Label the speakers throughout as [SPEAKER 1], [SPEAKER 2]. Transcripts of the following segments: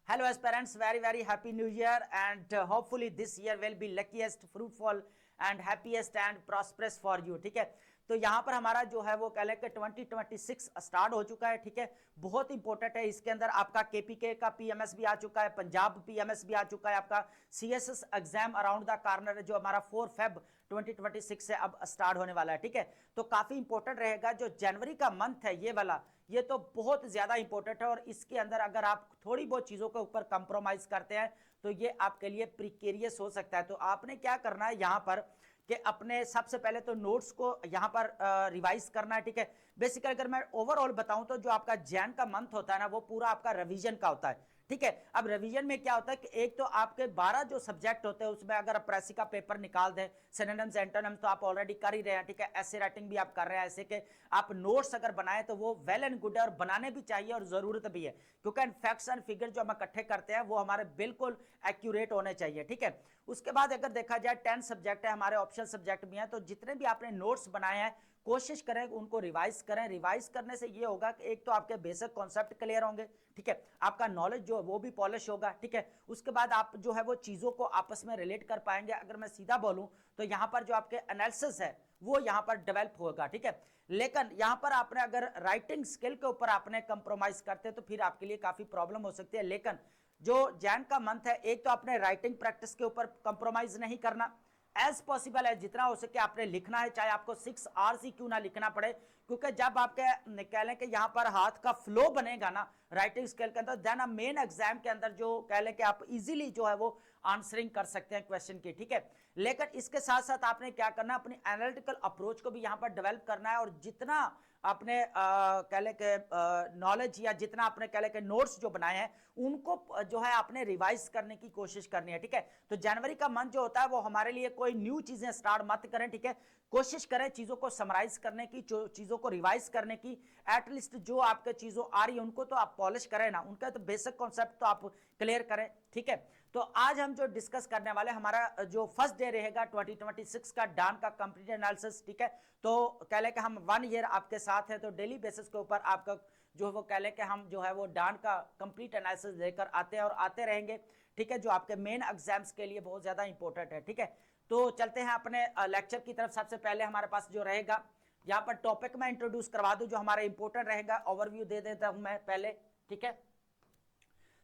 [SPEAKER 1] Hello aspirants, very happy new year, and hopefully this year will be luckiest, fruitful and happiest and prosperous for you. ठीक है, तो यहाँ पर हमारा जो है वो कह लें कि 2026 स्टार्ट हो चुका है। ठीक है, बहुत इंपॉर्टेंट है। इसके अंदर आपका केपीके का पीएमएस भी आ चुका है, पंजाब पीएमएस भी आ चुका है, आपका CSS exam around the corner जो हमारा 4 फेब 2026 से अब स्टार्ट होने वाला है। ठीक है, तो काफी इंपॉर्टेंट रहेगा। जो जनवरी का मंथ है ये वाला, ये तो बहुत ज्यादा इंपॉर्टेंट है, और इसके अंदर अगर आप थोड़ी बहुत चीजों के ऊपर कंप्रोमाइज करते हैं तो ये आपके लिए प्रिकेरियस हो सकता है। तो आपने क्या करना है यहाँ पर कि अपने सबसे पहले तो नोट्स को यहाँ पर रिवाइज करना है। ठीक है, बेसिकली अगर मैं ओवरऑल बताऊं तो जो आपका जैन का मंथ होता है ना, वो पूरा आपका रिवीजन का होता है। ठीक है, अब रिवीजन में क्या होता है कि एक तो आपके 12 जो सब्जेक्ट होते हैं उसमें अगर प्रेसी का पेपर निकाल दें, सिनोनिम्स एंटोनिम्स तो आप ऑलरेडी कर ही रहे हैं। ठीक है, ऐसे राइटिंग भी आप कर रहे हैं, ऐसे के आप नोट्स अगर बनाए तो वो वेल एंड गुड है, और बनाने भी चाहिए और जरूरत भी है, क्योंकि फैक्ट्स एंड फिगर जो हम इकट्ठे करते हैं वो हमारे बिल्कुल एक्यूरेट होने चाहिए। ठीक है, उसके बाद अगर देखा जाए 10 सब्जेक्ट है हमारे, ऑप्शनल सब्जेक्ट भी हैं, तो जितने भी आपने नोट्स बनाए हैं कोशिश करें उनको रिवाइज करें। रिवाइज करने से ये होगा कि एक तो आपके बेसिक कॉन्सेप्ट क्लियर होंगे। ठीक है, आपका नॉलेज जो है वो भी पॉलिश होगा। ठीक है, उसके बाद आप जो है वो चीजों को आपस में रिलेट कर पाएंगे। अगर मैं सीधा बोलूं तो यहां पर जो आपके एनालिसिस है वो यहां पर डेवलप होगा। ठीक है, लेकिन यहां पर आपने अगर राइटिंग स्किल के ऊपर आपने कंप्रोमाइज करते तो फिर आपके लिए काफी प्रॉब्लम हो सकती है। लेकिन जो जैन का मंथ है, एक तो आपने राइटिंग प्रैक्टिस के ऊपर कंप्रोमाइज नहीं करना, एज पॉसिबल है जितना हो सके आपने लिखना है, चाहे आपको 6 आवर्स ही क्यों ना लिखना पड़े, क्योंकि जब आपके कह लें कि यहाँ पर हाथ का फ्लो बनेगा ना राइटिंग स्किल के अंदर, देन आप मेन एग्जाम के अंदर जो कह लें कि आप इजीली जो है वो आंसरिंग कर सकते हैं क्वेश्चन की। ठीक है, लेकिन इसके साथ साथ आपने क्या करना, अपनी एनालिटिकल अप्रोच को भी यहाँ पर डेवलप करना है, और जितना आपने कह लें कि नॉलेज या जितना आपने कह लें कि नोट्स जो बनाए हैं उनको जो है आपने रिवाइज करने की कोशिश करनी है। ठीक है, तो जनवरी का मंथ जो होता है वो हमारे लिए कोई न्यू चीजें स्टार्ट मत करें। ठीक है, कोशिश करें चीजों को समराइज करने की, चीजों को रिवाइज करने की, एटलीस्ट जो आपके चीजों आ रही है उनको तो आप पॉलिश करें ना, उनका तो बेसिक कॉन्सेप्ट तो आप क्लियर करें। ठीक है, तो आज हम जो डिस्कस करने वाले, हमारा जो फर्स्ट डे रहेगा 2026 का डान का कंप्लीट एनालिसिस। ठीक है, तो कह लें कि हम 1 ईयर आपके साथ है, तो डेली बेसिस के ऊपर आपका जो वो कह लें कि हम जो है वो डान का कंप्लीट एनालिसिस लेकर आते हैं और आते रहेंगे। ठीक है, जो आपके मेन एग्जाम्स के लिए बहुत ज्यादा इंपॉर्टेंट है। ठीक है, तो चलते हैं अपने लेक्चर की तरफ। सबसे पहले हमारे पास जो रहेगा यहाँ पर टॉपिक में इंट्रोड्यूस करवा दूं जो हमारा इंपॉर्टेंट रहेगा, ओवरव्यू दे देता हूं मैं पहले। ठीक है,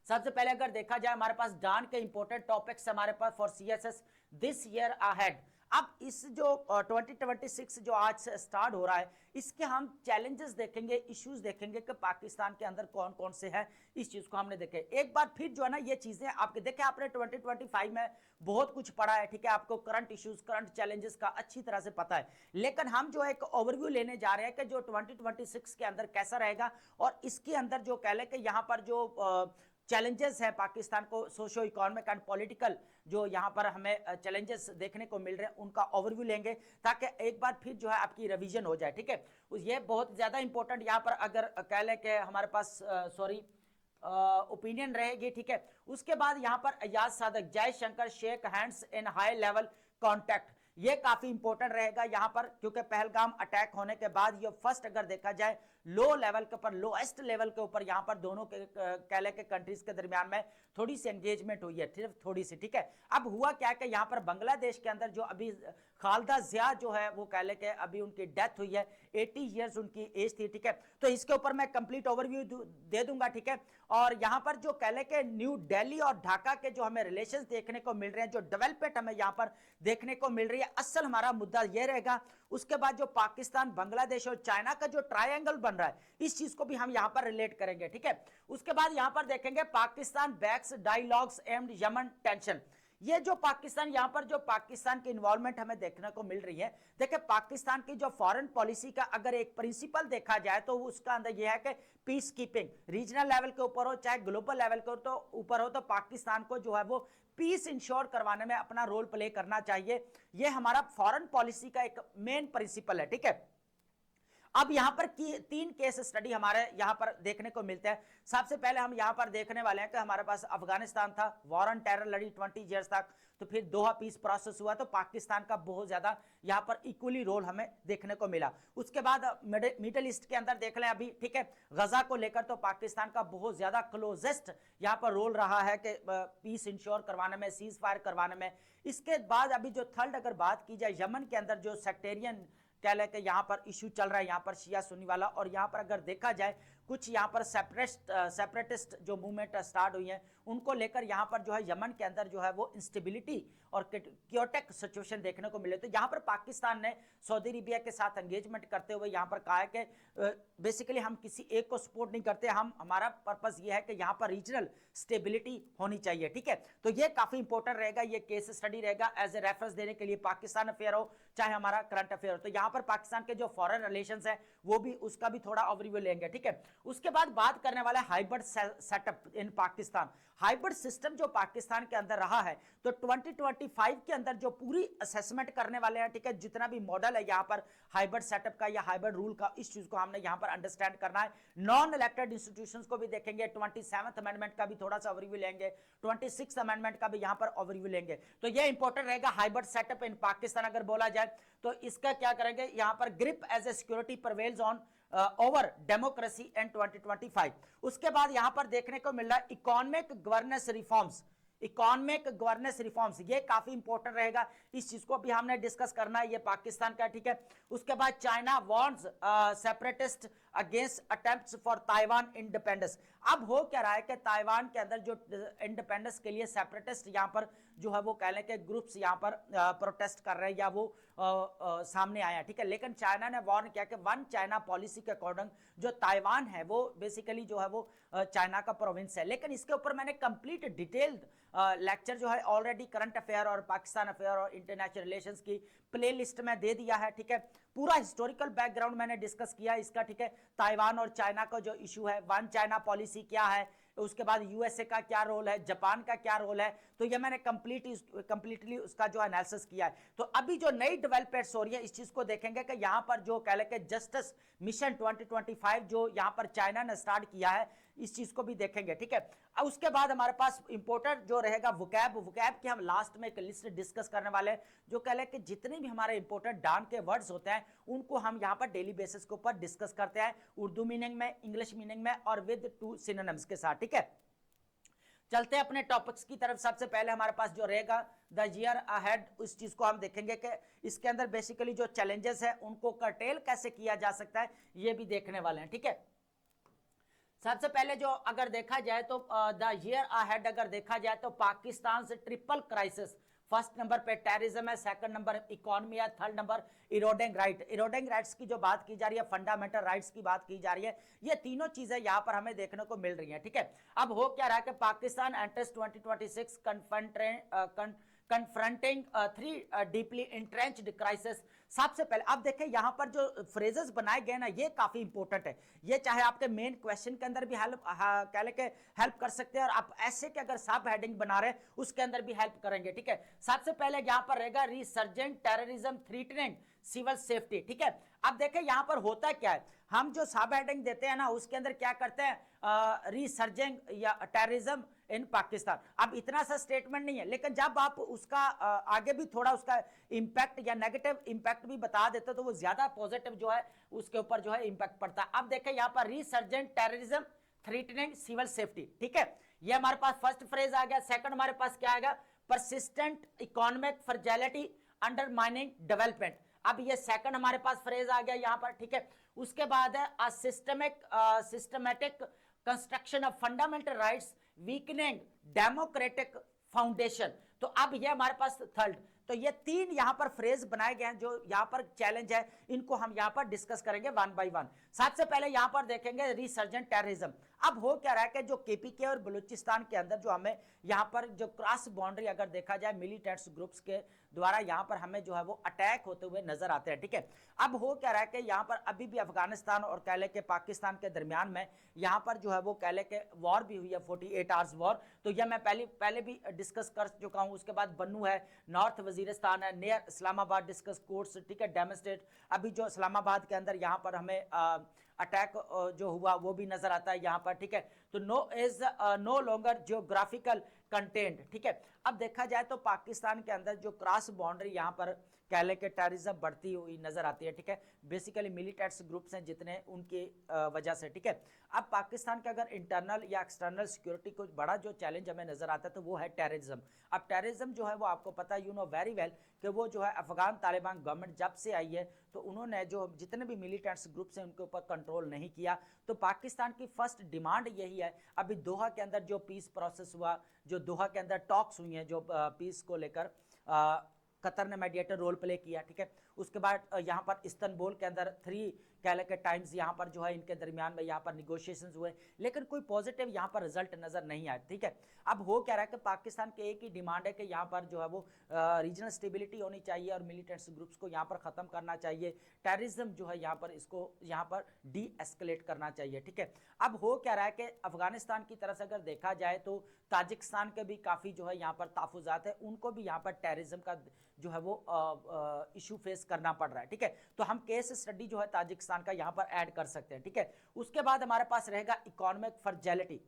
[SPEAKER 1] सबसे पहले अगर देखा जाए हमारे पास डान के इंपॉर्टेंट टॉपिक्स हमारे पास for CSS this year ahead. अब इस जो 2026 जो आज से स्टार्ट हो रहा है, इसके हम चैलेंजेस देखेंगे, इश्यूज देखेंगे कि पाकिस्तान के अंदर कौन कौन से हैं, इस चीज को हमने देखे। एक बार फिर जो है ना ये चीजें आपके देखे, आपने 2025 में बहुत कुछ पढ़ा है। ठीक है, आपको करंट इश्यूज करंट चैलेंजेस का अच्छी तरह से पता है, लेकिन हम जो एक ओवरव्यू लेने जा रहे हैं कि जो 2026 के अंदर कैसा रहेगा, और इसके अंदर जो कह लें कि यहाँ पर जो चैलेंजेस है पाकिस्तान को सोशो इकोनॉमिक एंड पॉलिटिकल, जो यहाँ पर हमें चैलेंजेस देखने को मिल रहे हैं उनका ओवरव्यू लेंगे, ताकि एक बार फिर जो है आपकी रिवीजन हो जाए। ठीक है, ये बहुत ज्यादा इंपॉर्टेंट यहाँ पर अगर कह लें कि हमारे पास सॉरी ओपिनियन रहेगी। ठीक है, उसके बाद यहाँ पर Ayaz Sadiq, Jai Shankar Sheikh hands in high level contact, ये काफी इंपॉर्टेंट रहेगा यहाँ पर, क्योंकि पहलगाम अटैक होने के बाद ये फर्स्ट अगर देखा जाए लो लेवल के ऊपर, लोएस्ट लेवल के ऊपर यहाँ पर दोनों के कह लें के कंट्रीज के दरमियान में थोड़ी सी एंगेजमेंट हुई है, सिर्फ थोड़ी सी। ठीक है, अब हुआ क्या कि यहाँ पर बांग्लादेश के अंदर जो अभी खालदा जिया जो है वो कह लें कि अभी उनकी डेथ हुई है, 80 ईयर्स उनकी एज थी। ठीक है, तो इसके ऊपर मैं कंप्लीट ओवरव्यू दे दूंगा। ठीक है, और यहाँ पर जो कह लें कि न्यू दिल्ली और ढाका के जो हमें रिलेशन देखने को मिल रहे हैं, जो डेवलपमेंट हमें यहाँ पर देखने को मिल रही है, असल हमारा मुद्दा यह रहेगा। उसके बाद जो पाकिस्तान, बांग्लादेश और चाइना का जो ट्रायंगल बन रहा है, इस चीज को भी हम यहां पर रिलेट करेंगे। ठीक है, उसके बाद यहां पर देखेंगे Pakistan backs dialogues and Yemen tension. ये जो पाकिस्तान, यहां पर जो पाकिस्तान की इन्वॉल्वमेंट हमें देखने को मिल रही है, देखिए पाकिस्तान की जो फॉरेन पॉलिसी का अगर एक प्रिंसिपल देखा जाए तो उसका अंदर यह है कि पीस कीपिंग, रीजनल लेवल के ऊपर हो चाहे ग्लोबल लेवल के ऊपर हो, तो पाकिस्तान को जो है वो पीस इंश्योर करवाने में अपना रोल प्ले करना चाहिए। यह हमारा फॉरेन पॉलिसी का एक मेन प्रिंसिपल है। ठीक है, अब यहाँ पर तीन केस स्टडी हमारे यहाँ पर देखने को मिलते हैं। सबसे पहले हम यहाँ पर देखने वाले हैं कि हमारे पास अफगानिस्तान था, वॉर ऑन टेरर लड़ी 20 ईयर्स तक, तो फिर दोहा पीस प्रोसेस हुआ, तो पाकिस्तान का बहुत ज्यादा यहाँ पर इक्वली रोल हमें देखने को मिला। उसके बाद मिडिल ईस्ट के अंदर देख लें अभी, ठीक है, गजा को लेकर तो पाकिस्तान का बहुत ज्यादा क्लोजेस्ट यहाँ पर रोल रहा है कि पीस इंश्योर करवाने में, सीज फायर करवाने में। इसके बाद अभी जो थर्ड अगर बात की जाए, यमन के अंदर जो सेक्टेरियन कह लें कि यहाँ पर इशू चल रहा है, यहाँ पर शिया सुन्नी वाला, और यहाँ पर अगर देखा जाए कुछ यहाँ पर सेपरेटिस्ट जो मूवमेंट स्टार्ट हुई है उनको लेकर यहाँ पर जो है यमन के अंदर जो है वो इंस्टेबिलिटी और क्योटिक सिचुएशन देखने को मिले। तो यहाँ पर पाकिस्तान ने सऊदी अरेबिया के साथ एंगेजमेंट करते हुए यहाँ पर कहा है कि बेसिकली हम किसी एक को सपोर्ट नहीं करते, हमारा पर्पस ये है कि यहाँ पर रीजनल स्टेबिलिटी होनी चाहिए, ठीक है। तो ये काफी इंपॉर्टेंट रहेगा, ये केस स्टडी रहेगा एज ए रेफरेंस देने के लिए, पाकिस्तान अफेयर हो चाहे हमारा करंट अफेयर हो। तो यहाँ पर पाकिस्तान के जो फॉरेन रिलेशंस है वो भी, उसका भी थोड़ा ओवरव्यू लेंगे, ठीक है। उसके बाद बात करने वाला है हाइब्रिड सेटअप इन पाकिस्तान। हाइब्रिड सिस्टम जो पाकिस्तान के अंदर रहा है, तो 2025 के अंदर जो पूरी असेसमेंट करने वाले हैं, ठीक है, जितना भी मॉडल है यहाँ पर हाइब्रिड सेटअप का या हाइब्रिड रूल का, इस चीज को हमने यहाँ पर अंडरस्टैंड करना है। नॉन इलेक्टेड इंस्टीट्यूशंस को भी देखेंगे, 27th अमेंडमेंट का भी थोड़ा सा ओवरव्यू लेंगे, 26th अमेंडमेंट का भी यहाँ पर ओवरव्यू लेंगे। तो ये इंपॉर्टेंट रहेगा हाइब्रिड सेटअप इन पाकिस्तान अगर बोला जाए तो इसका क्या करेंगे, यहाँ पर grip as a security prevails on over democracy and 2025। उसके बाद यहां पर देखने को मिल रहा है economic governance reforms, economic governance reforms, ये काफी इंपॉर्टेंट रहेगा, इस चीज को भी हमने डिस्कस करना है, ये पाकिस्तान का, ठीक है। उसके बाद China warns separatist against attempts for Taiwan independence. अब हो क्या रहा है कि ताइवान के अंदर जो इंडिपेंडेंस के लिए सेपरेटिस्ट यहाँ पर जो है वो कह लें कि ग्रुप्स यहाँ पर प्रोटेस्ट कर रहे हैं या वो सामने आया, ठीक है। लेकिन चाइना ने वार्न किया कि वन चाइना पॉलिसी के अकॉर्डिंग जो ताइवान है वो बेसिकली जो है वो चाइना का प्रोविंस है। लेकिन इसके ऊपर मैंने कंप्लीट डिटेल्ड लेक्चर जो है ऑलरेडी करंट अफेयर और पाकिस्तान अफेयर और इंटरनेशनल रिलेशंस की प्लेलिस्ट में दे दिया है, ठीक है। पूरा हिस्टोरिकल बैकग्राउंड मैंने डिस्कस किया इसका, ठीक है। ताइवान और चाइना का जो इशू है, वन चाइना पॉलिसी क्या है, उसके बाद यूएसए का क्या रोल है, जापान का क्या रोल है, तो ये मैंने कंप्लीटली उसका जो एनालिसिस किया है। तो अभी जो नई डेवलपमेंट्स हो रही है इस चीज को देखेंगे कि यहाँ पर जो कह लें कि जस्टिस मिशन 2025 जो यहाँ पर चाइना ने स्टार्ट किया है, इस चीज को भी देखेंगे, ठीक है। अब उसके बाद हमारे पास इंपोर्टेंट जो रहेगा वोकैब की हम लास्ट में एक लिस्ट डिस्कस करने वाले हैं, जो कह लें कि जितने भी हमारे इंपोर्टेंट डान के वर्ड्स होते हैं उनको हम यहाँ पर डेली बेसिस के ऊपर डिस्कस करते हैं, उर्दू मीनिंग में, इंग्लिश मीनिंग में और विद 2 सिनोनिम्स के साथ, ठीक है। चलते हैं अपने टॉपिक्स की तरफ। सबसे पहले हमारे पास जो रहेगा द ईयर अहेड, उस चीज को हम देखेंगे कि इसके अंदर बेसिकली जो चैलेंजेस है उनको कर्टेल कैसे किया जा सकता है, ये भी देखने वाले हैं, ठीक है। सबसे पहले जो अगर देखा जाए तो द ईयर अहेड अगर देखा जाए तो पाकिस्तान से ट्रिपल क्राइसिस, फर्स्ट नंबर पे टेररिज्म है, सेकंड नंबर इकोनॉमी है, थर्ड नंबर इरोडिंग राइट्स की जो बात की जा रही है, फंडामेंटल राइट्स की बात की जा रही है, ये तीनों चीजें यहाँ पर हमें देखने को मिल रही हैं, ठीक है। अब हो क्या रहा है कि Pakistan enters 2026 confronting 3 deeply entrenched crisis. सबसे पहले आप देखें यहाँ पर जो फ्रेजेस बनाए गए ना, ये काफी इंपॉर्टेंट है, ये चाहे आपके मेन क्वेश्चन के अंदर भी हेल्प कर सकते हैं, और आप ऐसे के अगर सब हेडिंग बना रहे हैं उसके अंदर भी हेल्प करेंगे, ठीक है। सबसे पहले यहाँ पर रहेगा resurgent terrorism threatening civil safety, ठीक है। अब देखें यहाँ पर होता क्या है, हम जो सब हेडिंग देते हैं ना उसके अंदर क्या करते हैं, रिसर्जिंग या टेररिज्म इन पाकिस्तान। अब इतना सा स्टेटमेंट नहीं है, लेकिन जब आप उसका आगे भी थोड़ा उसका इंपैक्ट या नेगेटिव इंपैक्ट भी बता देते तो वो ज्यादा पॉजिटिव जो है उसके ऊपर जो है इंपैक्ट पड़ता है। अब देखें यहाँ पर resurgent terrorism threatening civil safety, ठीक है, ये हमारे पास फर्स्ट फ्रेज आ गया। सेकंड हमारे पास क्या आएगा, परसिस्टेंट इकोनॉमिक फ्रैजिलिटी अंडरमाइनिंग डेवलपमेंट। अब ये सेकंड हमारे पास फ्रेज आ गया यहाँ पर, ठीक है। उसके बाद है systematic construction of fundamental rights weakening democratic foundation. तो अब ये हमारे पास थर्ड, तो ये 3 यहाँ पर फ्रेज बनाए गए हैं जो यहाँ पर चैलेंज है, इनको हम यहाँ पर डिस्कस करेंगे वन बाय वन। सबसे पहले यहाँ पर देखेंगे रिसर्जेंट टेररिज्म। अब हो क्या रहा है कि जो केपीके और बलूचिस्तान के अंदर जो हमें यहाँ पर जो क्रॉस बाउंड्री अगर देखा जाए मिलिटेंट्स ग्रुप्स के द्वारा यहाँ पर हमें जो है वो अटैक होते हुए नजर आते हैं। ठीक है, अब हो क्या रहा है कि यहाँ पर अभी भी अफगानिस्तान और कह लें कि पाकिस्तान के दरमियान में यहाँ पर जो है वो कह लें कि वॉर भी हुई है, 48 आवर्स वॉर। तो यह मैं पहले भी डिस्कस कर चुका हूँ। उसके बाद बन्नू है, नॉर्थ वजीरिस्तान है, नियर इस्लामाबाद डिस्कस कोर्स, ठीक है, डेमोस्ट्रेट। अभी जो इस्लामाबाद के अंदर यहाँ पर हमें अटैक जो हुआ वो भी नजर आता है यहाँ पर। ठीक है, तो नो लॉन्गर जियोग्राफिकल कंटेंट। ठीक है, अब देखा जाए तो पाकिस्तान के अंदर जो क्रॉस बाउंड्री यहाँ पर कह लें कि टेररिज्म बढ़ती हुई नजर आती है। ठीक है, बेसिकली मिलिटेंट्स ग्रुप्स हैं जितने उनकी वजह से। ठीक है, अब पाकिस्तान का अगर इंटरनल या एक्सटर्नल सिक्योरिटी को बड़ा जो चैलेंज हमें नजर आता है तो वो है टेररिज्म। अब टेररिज्म जो है वो आपको पता है, यू नो वेरी वेल, कि वो जो है अफगान तालिबान गवर्नमेंट जब से आई है तो उन्होंने जो जितने भी मिलिटेंट्स ग्रुप्स हैं उनके ऊपर कंट्रोल नहीं किया। तो पाकिस्तान की फर्स्ट डिमांड यही है। अभी दोहा के अंदर जो पीस प्रोसेस हुआ, जो दोहा के अंदर टॉक्स हुई हैं जो पीस को लेकर, कतर ने मीडिएटर रोल प्ले किया। ठीक है, उसके बाद यहाँ पर इस्तांबुल के अंदर 3 कह लें कि टाइम्स यहाँ पर जो है इनके दरमियान में यहाँ पर निगोशिएशंस हुए, लेकिन कोई पॉजिटिव यहाँ पर रिजल्ट नजर नहीं आया। ठीक है, अब हो क्या रहा है कि पाकिस्तान के एक ही डिमांड है कि यहाँ पर जो है वो रीजनल स्टेबिलिटी होनी चाहिए और मिलिटेंट्स ग्रुप्स को यहाँ पर ख़त्म करना चाहिए, टेररिज्म जो है यहाँ पर इसको यहाँ पर डी एस्केलेट करना चाहिए। ठीक है, अब हो क्या रहा है कि अफगानिस्तान की तरफ से अगर देखा जाए तो ताजिकिस्तान के भी काफ़ी जो है यहाँ पर तहफ़्फ़ुज़ात है, उनको भी यहाँ पर टेररिज्म का जो है वो इशू फेस करना पड़ रहा है। ठीक है, तो हम केस स्टडी जो है ताजिकिस्तान का यहाँ पर ऐड कर सकते हैं। ठीक है, उसके बाद हमारे पास रहेगा इकोनॉमिक फ्रैजिलिटी।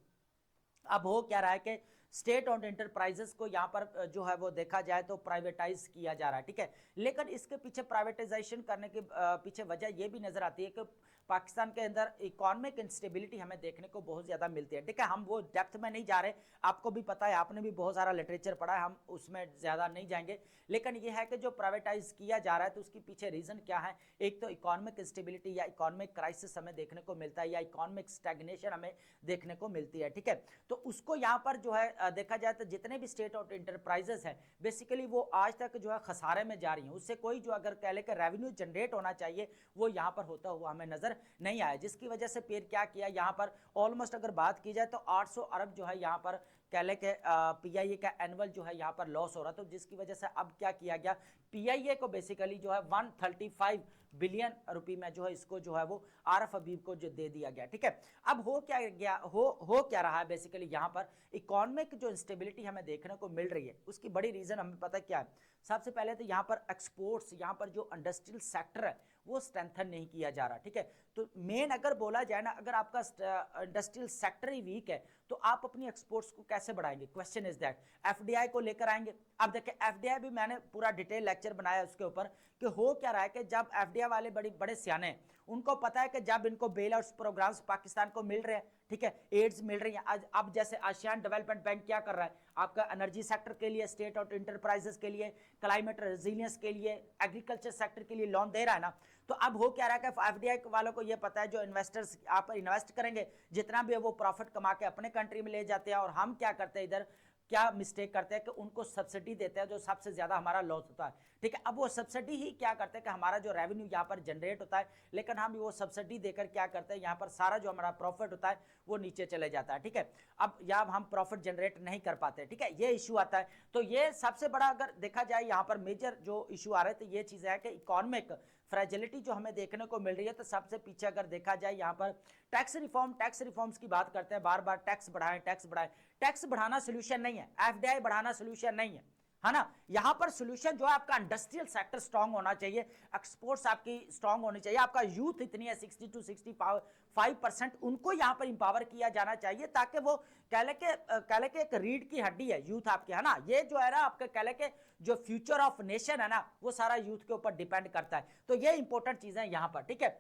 [SPEAKER 1] अब हो क्या रहा है कि स्टेट ओन्ड एंटरप्राइजेस को यहाँ पर जो है वो देखा जाए तो प्राइवेटाइज किया जा रहा है। ठीक है, लेकिन इसके पीछे प्राइवेटाइजेशन करने के पीछे वजह ये भी नजर आती है कि पाकिस्तान के अंदर इकोनॉमिक इंस्टेबिलिटी हमें देखने को बहुत ज़्यादा मिलती है। ठीक है, हम वो डेप्थ में नहीं जा रहे, आपको भी पता है, आपने भी बहुत सारा लिटरेचर पढ़ा है, हम उसमें ज़्यादा नहीं जाएंगे। लेकिन ये है कि जो प्राइवेटाइज किया जा रहा है तो उसके पीछे रीज़न क्या है। एक तो इकोनॉमिक इंस्टेबिलिटी या इकोनॉमिक क्राइसिस हमें देखने को मिलता है, या इकोनॉमिक स्टैग्नेशन हमें देखने को मिलती है। ठीक है, तो उसको यहाँ पर जो है देखा जाए तो जितने भी स्टेट ऑफ इंटरप्राइजेस हैं बेसिकली वो आज तक जो है खसारे में जा रही हैं, उससे कोई जो अगर कह ले कि रेवेन्यू जनरेट होना चाहिए वो यहाँ पर होता हुआ हमें नजर नहीं आया, जिसकी वजह से फिर क्या किया यहाँ पर ऑलमोस्ट अगर बात की जाए तो 800 अरब जो है यहाँ पर कह ले के पीआईए का एनुअल जो है यहाँ पर लॉस हो रहा, तो जिसकी वजह से अब क्या किया गया, पीआईए को बेसिकली जो है 135 बिलियन रुपए में जो है इसको जो है वो आरफ हबीब को जो दे दिया गया। ठीक है, अब हो क्या गया, हो क्या रहा है बेसिकली यहाँ पर इकोनॉमिक जो इंस्टेबिलिटी हमें देखने को मिल रही है उसकी बड़ी रीजन हमें पता क्या है। सबसे पहले तो यहाँ पर एक्सपोर्ट्स, यहाँ पर जो इंडस्ट्रियल सेक्टर है वो स्ट्रेंथन नहीं किया जा रहा। ठीक है, तो मेन अगर बोला जाए ना, अगर आपका इंडस्ट्रियल सेक्टर ही वीक है तो आप अपनी एक्सपोर्ट्स को कैसे बढ़ाएंगे, क्वेश्चन इज दैट। एफडीआई को लेकर आएंगे, अब देखिए एफडीआई भी मैंने पूरा डिटेल लेक्चर बनाया उसके ऊपर कि हो क्या रहा है कि जब एफडीआई वाले बड़े सियाने हैं, उनको पता है कि जब इनको बेल आउट प्रोग्राम्स पाकिस्तान को मिल रहे हैं, ठीक है, एड्स मिल रही है, अब जैसे आसियान डेवलपमेंट बैंक क्या कर रहा है, आपका एनर्जी सेक्टर के लिए, स्टेट ऑफ इंटरप्राइजेस के लिए, क्लाइमेट रेजिलियंस के लिए, एग्रीकल्चर सेक्टर के लिए लोन दे रहा है ना। तो अब हो क्या रहा है कि एफडीआई वालों को ये पता है जो इन्वेस्टर्स आप इन्वेस्ट करेंगे जितना भी है वो प्रॉफिट कमा के अपने कंट्री में ले जाते हैं, और हम क्या करते हैं इधर क्या मिस्टेक करते हैं कि उनको सब्सिडी देते हैं जो सबसे ज्यादा हमारा लॉस होता है। ठीक है, अब वो सब्सिडी ही क्या करते हैं कि हमारा जो रेवेन्यू यहाँ पर जनरेट होता है, लेकिन हम वो सब्सिडी देकर क्या करते हैं, यहाँ पर सारा जो हमारा प्रॉफिट होता है वो नीचे चले जाता है। ठीक है, अब या हम प्रॉफिट जनरेट नहीं कर पाते। ठीक है, ये इशू आता है। तो ये सबसे बड़ा अगर देखा जाए यहाँ पर मेजर जो इशू आ रहे थे ये चीज़ है कि इकोनॉमिक फ्रेजिलिटी जो हमें देखने को मिल रही है। तो सबसे पीछे अगर देखा जाए यहाँ पर टैक्स रिफॉर्म्स की बात करते हैं, बार बार टैक्स बढ़ाएं टैक्स बढ़ाएं। टैक्स बढ़ाना सोल्यूशन नहीं है, एफडीआई बढ़ाना सोल्यूशन नहीं है ना। यहाँ पर सोल्यूशन जो है आपका इंडस्ट्रियल सेक्टर स्ट्रांग होना चाहिए, एक्सपोर्ट्स आपकी स्ट्रांग होनी चाहिए, आपका यूथ इतनी है 60 to 65%, उनको यहाँ पर इंपावर किया जाना चाहिए ताकि वो कह ले के एक रीढ़ की हड्डी है यूथ आपके, है ना। ये जो है ना आपके कह ले के जो फ्यूचर ऑफ नेशन है ना वो सारा यूथ के ऊपर डिपेंड करता है। तो ये इंपॉर्टेंट चीजें यहाँ पर। ठीक है,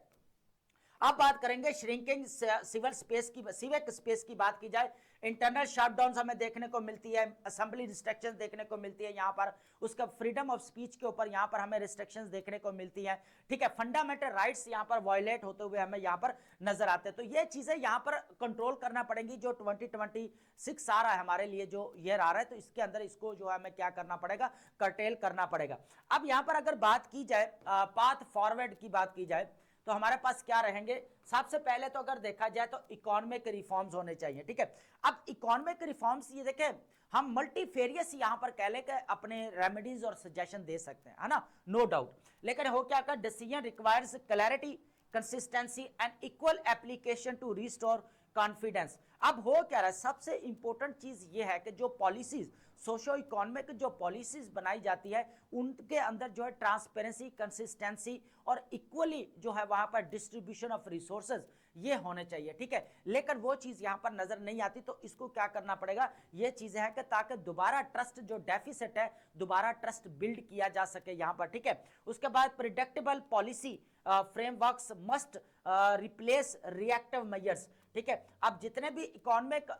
[SPEAKER 1] अब बात करेंगे श्रिंकिंग सिविल स्पेस की बात की जाए, इंटरनल शटडाउन हमें देखने को मिलती है, असेंबली रिस्ट्रिक्शंस देखने को मिलती है यहाँ पर, उसका फ्रीडम ऑफ स्पीच के ऊपर यहाँ पर हमें रिस्ट्रिक्शंस देखने को मिलती है। ठीक है, फंडामेंटल राइट्स यहाँ पर वायलेट होते हुए हमें यहाँ पर नजर आते हैं। तो ये चीजें यहाँ पर कंट्रोल करना पड़ेंगी। जो 2026 आ रहा है हमारे लिए, जो ईयर आ रहा है, तो इसके अंदर इसको जो है हमें क्या करना पड़ेगा, कर्टेल करना पड़ेगा। अब यहाँ पर अगर बात की जाए पाथ फॉरवर्ड की बात की जाए तो हमारे पास क्या रहेंगे, सबसे पहले तो अगर देखा जाए तो इकोनॉमिक रिफॉर्म्स होने चाहिए, ठीक है। अब इकोनॉमिक रिफॉर्म्स ये देखें, हम मल्टीफेरियस यहां पर कह ले के अपने रेमेडीज और सजेशन दे सकते हैं, है ना, नो डाउट। लेकिन हो क्या कर, decision requires clarity, consistency and equal application to restore confidence. अब हो क्या रहा है, सबसे इंपॉर्टेंट चीज ये है कि जो पॉलिसीज, सोशो इकोनॉमिक जो पॉलिसीज बनाई जाती है उनके अंदर जो है ट्रांसपेरेंसी, कंसिस्टेंसी और इक्वली जो है वहां पर डिस्ट्रीब्यूशन ऑफ रिसोर्सेज ये होने चाहिए, ठीक है। लेकिन वो चीज यहां पर नजर नहीं आती, तो इसको क्या करना पड़ेगा, ये चीजें हैं कि ताकि दोबारा ट्रस्ट जो डेफिसिट है दोबारा ट्रस्ट बिल्ड किया जा सके यहां पर, ठीक है। उसके बाद predictable policy frameworks must replace reactive measures, ठीक है। अब जितने भी इकोनॉमिक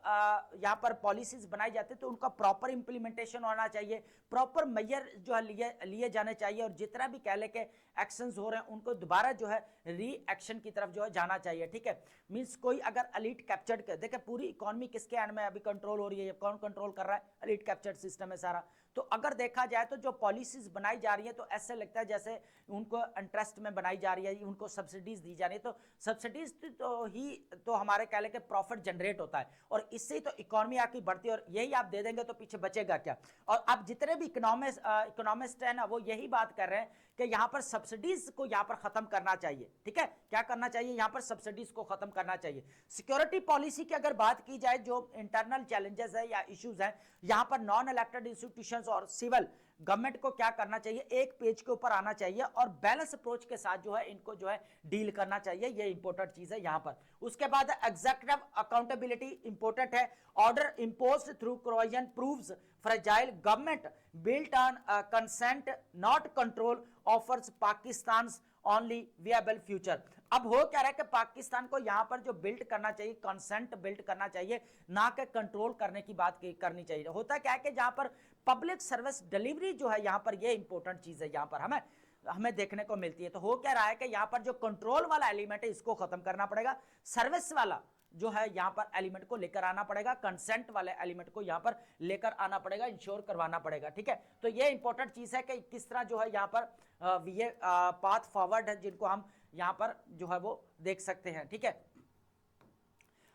[SPEAKER 1] यहाँ पर पॉलिसीज बनाई जाती है तो उनका प्रॉपर इंप्लीमेंटेशन होना चाहिए, प्रॉपर मेजर जो है लिए जाने चाहिए, और जितना भी कह ले के एक्शंस हो रहे हैं उनको दोबारा जो है री एक्शन की तरफ जो है जाना चाहिए, ठीक है। मींस कोई अगर एलीट कैप्चर्ड कर देखे, पूरी इकोनॉमी किसके हैंड में अभी कंट्रोल हो रही है, कौन कंट्रोल कर रहा है, एलीट कैप्चर्ड सिस्टम है सारा। तो अगर देखा जाए तो जो पॉलिसीज बनाई जा रही है तो ऐसे लगता है जैसे उनको इंटरेस्ट में बनाई जा रही है, उनको सब्सिडीज दी जा रही है, तो सब्सिडीज तो ही तो हमारे कह ले के प्रॉफिट जनरेट होता है और इससे ही तो इकोनॉमी आपकी बढ़ती है, और यही आप दे देंगे तो पीछे बचेगा क्या। और अब जितने भी इकोनॉमिस्ट है ना वो यही बात कर रहे हैं कि यहाँ पर सब्सिडीज को यहाँ पर खत्म करना चाहिए, ठीक है। क्या करना चाहिए, यहाँ पर सब्सिडीज को खत्म करना चाहिए। सिक्योरिटी पॉलिसी की अगर बात की जाए, जो इंटरनल चैलेंजेस है या इश्यूज हैं यहाँ पर, नॉन इलेक्टेड इंस्टीट्यूशंस और सिविल गवर्नमेंट को क्या करना चाहिए, एक पेज के ऊपर आना चाहिए और बैलेंस अप्रोच के साथ जो है इनको जो है डील करना चाहिए, ये इंपॉर्टेंट चीज है यहाँ पर। उसके बाद एग्जीक्यूटिव अकाउंटेबिलिटी इंपॉर्टेंट है। Order imposed through provision proves fragile, government built on consent not control offers Pakistan only viable future. अब हो क्या रहा है कि पाकिस्तान को यहां पर जो बिल्ड करना चाहिए, कंसेंट बिल्ड करना चाहिए, ना कि कंट्रोल करने की बात करनी चाहिए। होता क्या है कि जहां पर पब्लिक सर्विस डिलीवरी जो है यहां पर ये इंपॉर्टेंट चीज है, यहां पर हमें देखने को मिलती है। तो हो क्या रहा है कि यहां पर जो कंट्रोल वाला एलिमेंट है इसको खत्म करना पड़ेगा, सर्विस वाला जो है यहां पर एलिमेंट को लेकर आना पड़ेगा, कंसेंट वाले एलिमेंट को यहां पर लेकर आना पड़ेगा, इंश्योर करवाना पड़ेगा, ठीक है। तो ये इंपॉर्टेंट चीज है कि किस तरह जो है यहां पर ये पाथ फॉरवर्ड है जिनको हम यहां पर जो है वो देख सकते हैं, ठीक है।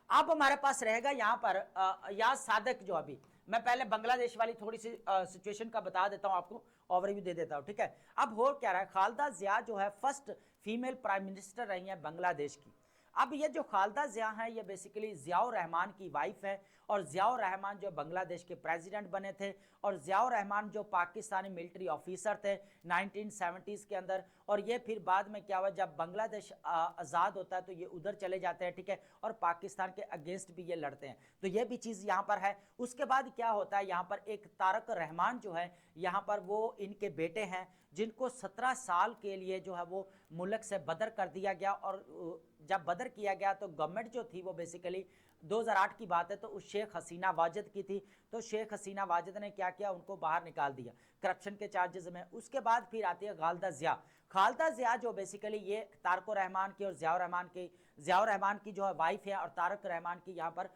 [SPEAKER 1] अब हमारे पास रहेगा यहां पर या सादक, जो अभी मैं पहले बांग्लादेश वाली थोड़ी सी सिचुएशन का बता देता हूं आपको, ओवरव्यू दे देता हूं, ठीक है। अब हो क्या रहा है, खालदा जिया जो है फर्स्ट फीमेल प्राइम मिनिस्टर रही है बांग्लादेश की। अब ये जो खालदा जिया है ये बेसिकली जियाउर रहमान की वाइफ है, और जियाउर रहमान जो बांग्लादेश के प्रेसिडेंट बने थे, और जियाउर रहमान जो पाकिस्तानी मिलिट्री ऑफिसर थे 1970s के अंदर, और ये फिर बाद में क्या हुआ, जब बांग्लादेश आज़ाद होता है तो ये उधर चले जाते हैं, ठीक है, और पाकिस्तान के अगेंस्ट भी ये लड़ते हैं, तो ये भी चीज़ यहाँ पर है। उसके बाद क्या होता है, यहाँ पर एक तारक रहमान जो है यहाँ पर वो इनके बेटे हैं, जिनको 17 साल के लिए जो है वो मुल्क से बदर कर दिया गया, और जब बदर किया गया तो गवर्नमेंट जो थी वो बेसिकली 2008 की बात है, तो उस शेख हसीना वाजिद की थी। तो शेख हसीना वाजिद ने क्या किया, उनको बाहर निकाल दिया करप्शन के चार्जेस में। उसके बाद फिर आती है खालदा जिया। खालदा जिया जो बेसिकली ये तारक रहमान की और जियाउर रहमान की जो है वाइफ है, और तारक रहमान की यहाँ पर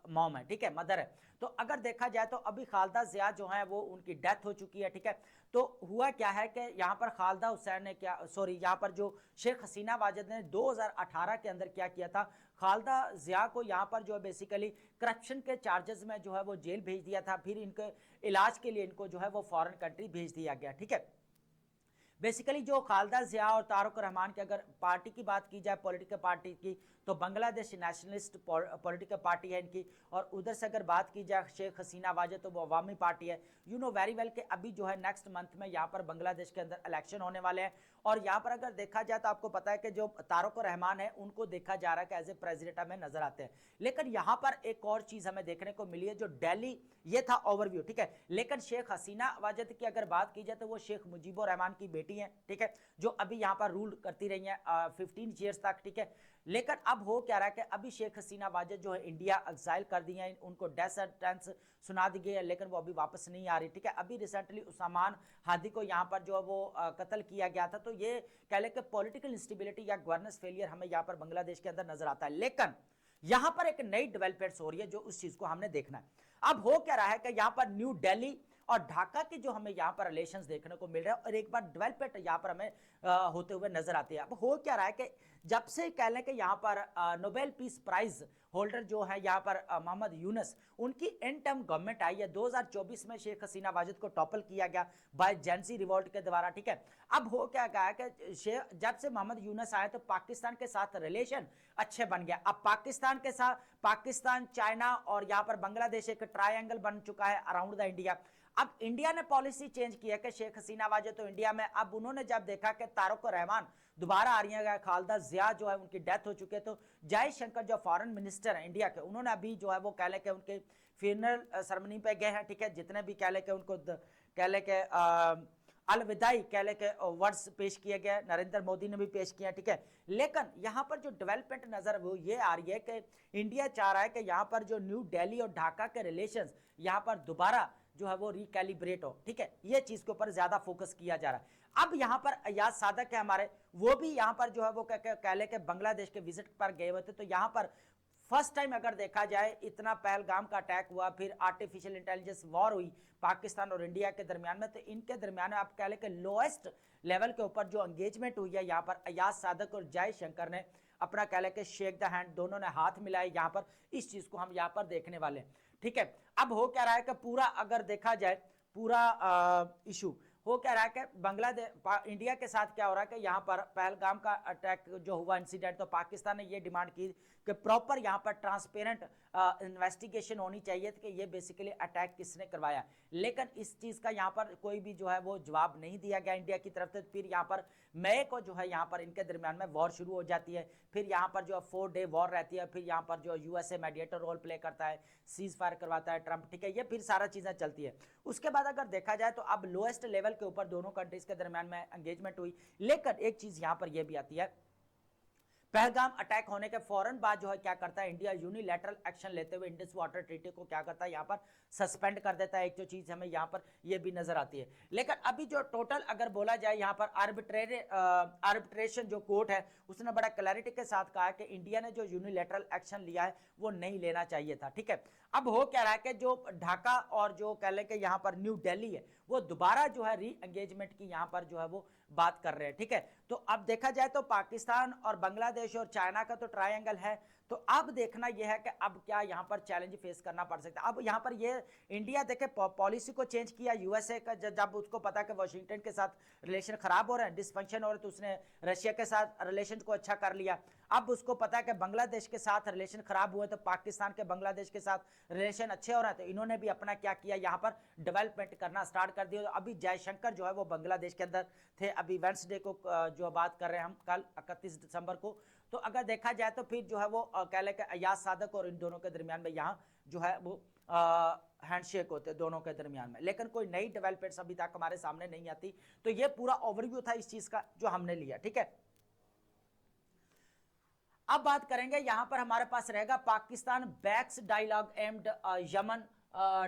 [SPEAKER 1] मॉम है, ठीक है, मदर है। तो अगर देखा जाए तो अभी खालदा जिया जो है वो उनकी डेथ हो चुकी है, ठीक है। तो हुआ क्या है कि यहाँ पर खालदा हुसैन ने यहाँ पर जो शेख हसीना वाजिद ने 2018 के अंदर क्या किया था, खालदा जिया को यहाँ पर जो है बेसिकली करप्शन के चार्जेस में जो है वो जेल भेज दिया था, फिर इनके इलाज के लिए इनको जो है वो फॉरेन कंट्री भेज दिया गया, ठीक है। बेसिकली जो खालदा जिया और तारक रहमान की अगर पार्टी की बात की जाए, पॉलिटिकल पार्टी की, तो बांग्लादेश नेशनलिस्ट पॉलिटिकल पार्टी है इनकी, और उधर से अगर बात की जाए शेख हसीना वाजिद तो वो अवामी पार्टी है। यू नो वेरी वेल कि अभी जो है नेक्स्ट मंथ में यहाँ पर बांग्लादेश के अंदर इलेक्शन होने वाले हैं, और यहाँ पर अगर देखा जाए तो आपको पता है कि जो तारक रहमान है उनको देखा जा रहा है कि एज ए प्रेसिडेंट हमें नजर आते हैं। लेकिन यहाँ पर एक और चीज हमें देखने को मिली है, जो दिल्ली, ये था ओवरव्यू, ठीक है। लेकिन शेख हसीना वाजिद की अगर बात की जाए तो वो शेख मुजीबुर रहमान की बेटी है, ठीक है, जो अभी यहाँ पर रूल करती रही है 15 ईयर्स तक, ठीक है। लेकिन अब हो क्या रहा है कि अभी शेख हसीना वाजिद जो है इंडिया एक्साइल कर दी है, उनको डेथ सेंटेंस सुना दी गई है, लेकिन वो अभी वापस नहीं आ रही, ठीक है। अभी रिसेंटली उस्मान हादी को यहाँ पर जो है वो कत्ल किया गया था। तो ये कह ले कि पॉलिटिकल इंस्टेबिलिटी या गवर्नेंस फेलियर हमें यहाँ पर बांग्लादेश के अंदर नजर आता है। लेकिन यहाँ पर एक नई डेवलपमेंट्स हो रही है जो उस चीज को हमने देखना है। अब हो क्या रहा है कि यहाँ पर न्यू दिल्ली और ढाका के जो हमें यहाँ पर रिलेशंस देखने को मिल रहे हैं और एक बार डेवलपमेंट यहाँ पर हमें होते हुए नजर आती है। अब हो क्या रहा है कि जब से कह लें कि यहाँ पर नोबेल पीस प्राइज होल्डर जो है यहाँ पर मोहम्मद यूनुस, उनकी एंड टर्म गवर्नमेंट आई है 2024 में, शेख हसीना वाजिद को टॉपल किया गया बाय जेंसी रिवोल्ट के द्वारा, ठीक है। अब हो क्या गया है कि जब से मोहम्मद यूनुस आए तो पाकिस्तान के साथ रिलेशन अच्छे बन गया। अब पाकिस्तान के साथ पाकिस्तान, चाइना और यहाँ पर बांग्लादेश एक ट्रायंगल बन चुका है अराउंड द इंडिया। अब इंडिया ने पॉलिसी चेंज की है कि शेख हसीना वाजिद तो इंडिया में, अब उन्होंने जब देखा कि तारिक रहमान दोबारा आ रही है, खालिदा जिया जो है उनकी डेथ हो चुकी है, तो जयशंकर जो फॉरेन मिनिस्टर है इंडिया के, उन्होंने अभी जो है वो कह लें कि उनके फ्यूनरल सेरेमनी पे गए हैं, ठीक है। जितने भी कह लें कि उनको कह लें कि अलविदाई कह लें कि वर्ड्स पेश किए गए, नरेंद्र मोदी ने भी पेश किया, ठीक है। लेकिन यहाँ पर जो डेवलपमेंट नजर वो ये आ रही है कि इंडिया चाह रहा है कि यहाँ पर जो न्यू दिल्ली और ढाका के रिलेशंस यहाँ पर दोबारा जो है वो रिकैलिब्रेट हो, ठीक है। ये चीज के ऊपर ज्यादा फोकस किया जा रहा है। अब यहाँ पर अयाज सादक है हमारे, वो भी यहाँ पर जो है वो कह ले के बांग्लादेश के विजिट पर गए हुए थे। तो यहाँ पर फर्स्ट टाइम अगर देखा जाए, इतना पहलगाम का अटैक हुआ, फिर आर्टिफिशियल इंटेलिजेंस वॉर हुई पाकिस्तान और इंडिया के दरमियान में, तो इनके दरमियान आप कह ले के लोएस्ट लेवल के ऊपर जो एंगेजमेंट हुई है, यहाँ पर अयाज सादक और जयशंकर ने अपना कह ले के शेक द हैंड, दोनों ने हाथ मिलाए। यहाँ पर इस चीज को हम यहाँ पर देखने वाले, ठीक है। अब हो क्या रहा है कि पूरा अगर देखा जाए पूरा इशू हो क्या रहा है कि बांग्लादेश इंडिया के साथ क्या हो रहा है कि यहाँ पर पहलगाम का अटैक जो हुआ इंसिडेंट, तो पाकिस्तान ने ये डिमांड की कि प्रॉपर यहाँ पर ट्रांसपेरेंट इन्वेस्टिगेशन होनी चाहिए कि ये बेसिकली अटैक किसने करवाया। लेकिन इस चीज का यहाँ पर कोई भी जो है वो जवाब नहीं दिया गया इंडिया की तरफ से। फिर यहाँ पर मई को जो है यहाँ पर इनके दरमियान में वॉर शुरू हो जाती है। फिर यहाँ पर जो 4 डे वॉर रहती है, फिर यहाँ पर जो यूएसए मीडिएटर रोल प्ले करता है, सीज फायर करवाता है ट्रंप, ठीक है। ये फिर सारा चीजें चलती है। उसके बाद अगर देखा जाए तो अब लोएस्ट लेवल के ऊपर दोनों कंट्रीज के दरमियान में एंगेजमेंट हुई। लेकिन एक चीज यहाँ पर यह भी आती है, पहलगाम अटैक होने के फौरन बाद जो है क्या करता है इंडिया, यूनिलैटरल एक्शन लेते हुए इंडस वाटर ट्रीटी को क्या करता है यहाँ पर सस्पेंड कर देता है। एक जो चीज हमें यहाँ पर ये भी नजर आती है। लेकिन अभी जो टोटल अगर बोला जाए यहाँ पर आर्बिट्रेशन जो कोर्ट है उसने बड़ा क्लैरिटी के साथ कहा है कि इंडिया ने जो यूनिलैटरल एक्शन लिया है वो नहीं लेना चाहिए था, ठीक है। अब हो क्या रहा है कि जो ढाका और जो कह लें कि यहाँ पर न्यू दिल्ली है वो दोबारा जो है री एंगेजमेंट की यहाँ पर जो है वो बात कर रहे हैं, ठीक है। तो अब देखा जाए तो पाकिस्तान और बांग्लादेश और चाइना का तो ट्रायंगल है। तो अब देखना यह है कि अब क्या यहाँ पर चैलेंज फेस करना पड़ सकता है। अब यहाँ पर ये इंडिया देखे पॉलिसी को चेंज किया यूएसए का, जब उसको पता कि वाशिंगटन के साथ रिलेशन खराब हो रहे हैं, डिसफंक्शन हो रहे, तो उसने रशिया के साथ रिलेशन को अच्छा कर लिया। अब उसको पता है कि बांग्लादेश के साथ रिलेशन खराब हुए तो पाकिस्तान के बांग्लादेश के साथ रिलेशन अच्छे हो रहे हैं, तो इन्होंने भी अपना क्या किया यहाँ पर डेवलपमेंट करना स्टार्ट कर दिया। अभी जयशंकर जो है वो बांग्लादेश के अंदर थे, अभी वेंसडे को जो बात कर रहे हैं हम, कल 31 दिसंबर को। तो अगर देखा जाए तो फिर जो है वो कह लें कि अयाज सादक और इन दोनों के दरमियान में यहाँ जो है वो हैंडशेक होते दोनों के दरमियान में। लेकिन कोई नई डेवलपमेंट्स अभी तक हमारे सामने नहीं आती। तो ये पूरा ओवरव्यू था इस चीज का जो हमने लिया, ठीक है। अब बात करेंगे यहाँ पर हमारे पास रहेगा Pakistan backs dialogue amid Yemen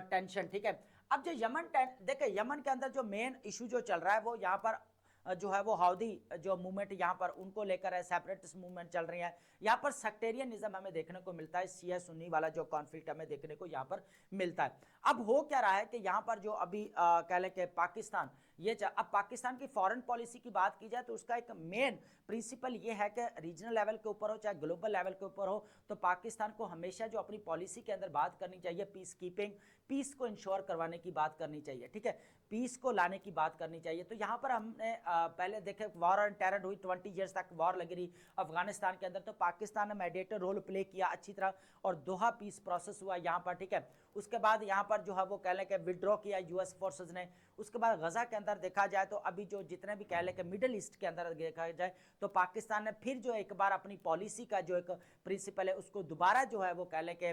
[SPEAKER 1] tension, ठीक है। अब जो यमन देखिए, यमन के अंदर जो मेन इशू जो चल रहा है वो यहाँ पर जो है वो हाउदी जो मूवमेंट यहाँ पर उनको लेकर है, सेपरेटिस्ट मूवमेंट चल रही है। यहाँ पर सेक्टेरियनिज्म हमें देखने को मिलता है, शिया सुन्नी वाला जो कॉन्फ्लिक्ट हमें देखने को यहाँ पर मिलता है। अब हो क्या रहा है कि यहाँ पर जो अभी कह लें कि पाकिस्तान अब पाकिस्तान की फॉरेन पॉलिसी की बात की जाए तो उसका एक मेन प्रिंसिपल ये है कि रीजनल लेवल के ऊपर हो चाहे ग्लोबल लेवल के ऊपर हो, तो पाकिस्तान को हमेशा जो अपनी पॉलिसी के अंदर बात करनी चाहिए पीस कीपिंग, पीस को इंश्योर करवाने की बात करनी चाहिए, ठीक है, पीस को लाने की बात करनी चाहिए। तो यहाँ पर हमने पहले देखे वॉर ऑन टेरर हुई, 20 ईयर्स तक वॉर लगी रही अफगानिस्तान के अंदर, तो पाकिस्तान ने मेडिएटर रोल प्ले किया अच्छी तरह और दोहा पीस प्रोसेस हुआ यहाँ पर, ठीक है। उसके बाद यहाँ पर जो है वो कह लें कि विड्रॉ किया यूएस फोर्सेज ने। उसके बाद गजा के अंदर देखा जाए तो अभी जो जितने भी कह लें कि मिडिल ईस्ट के अंदर देखा जाए तो पाकिस्तान ने फिर जो एक बार अपनी पॉलिसी का जो एक प्रिंसिपल है उसको दोबारा जो है वो कह लें कि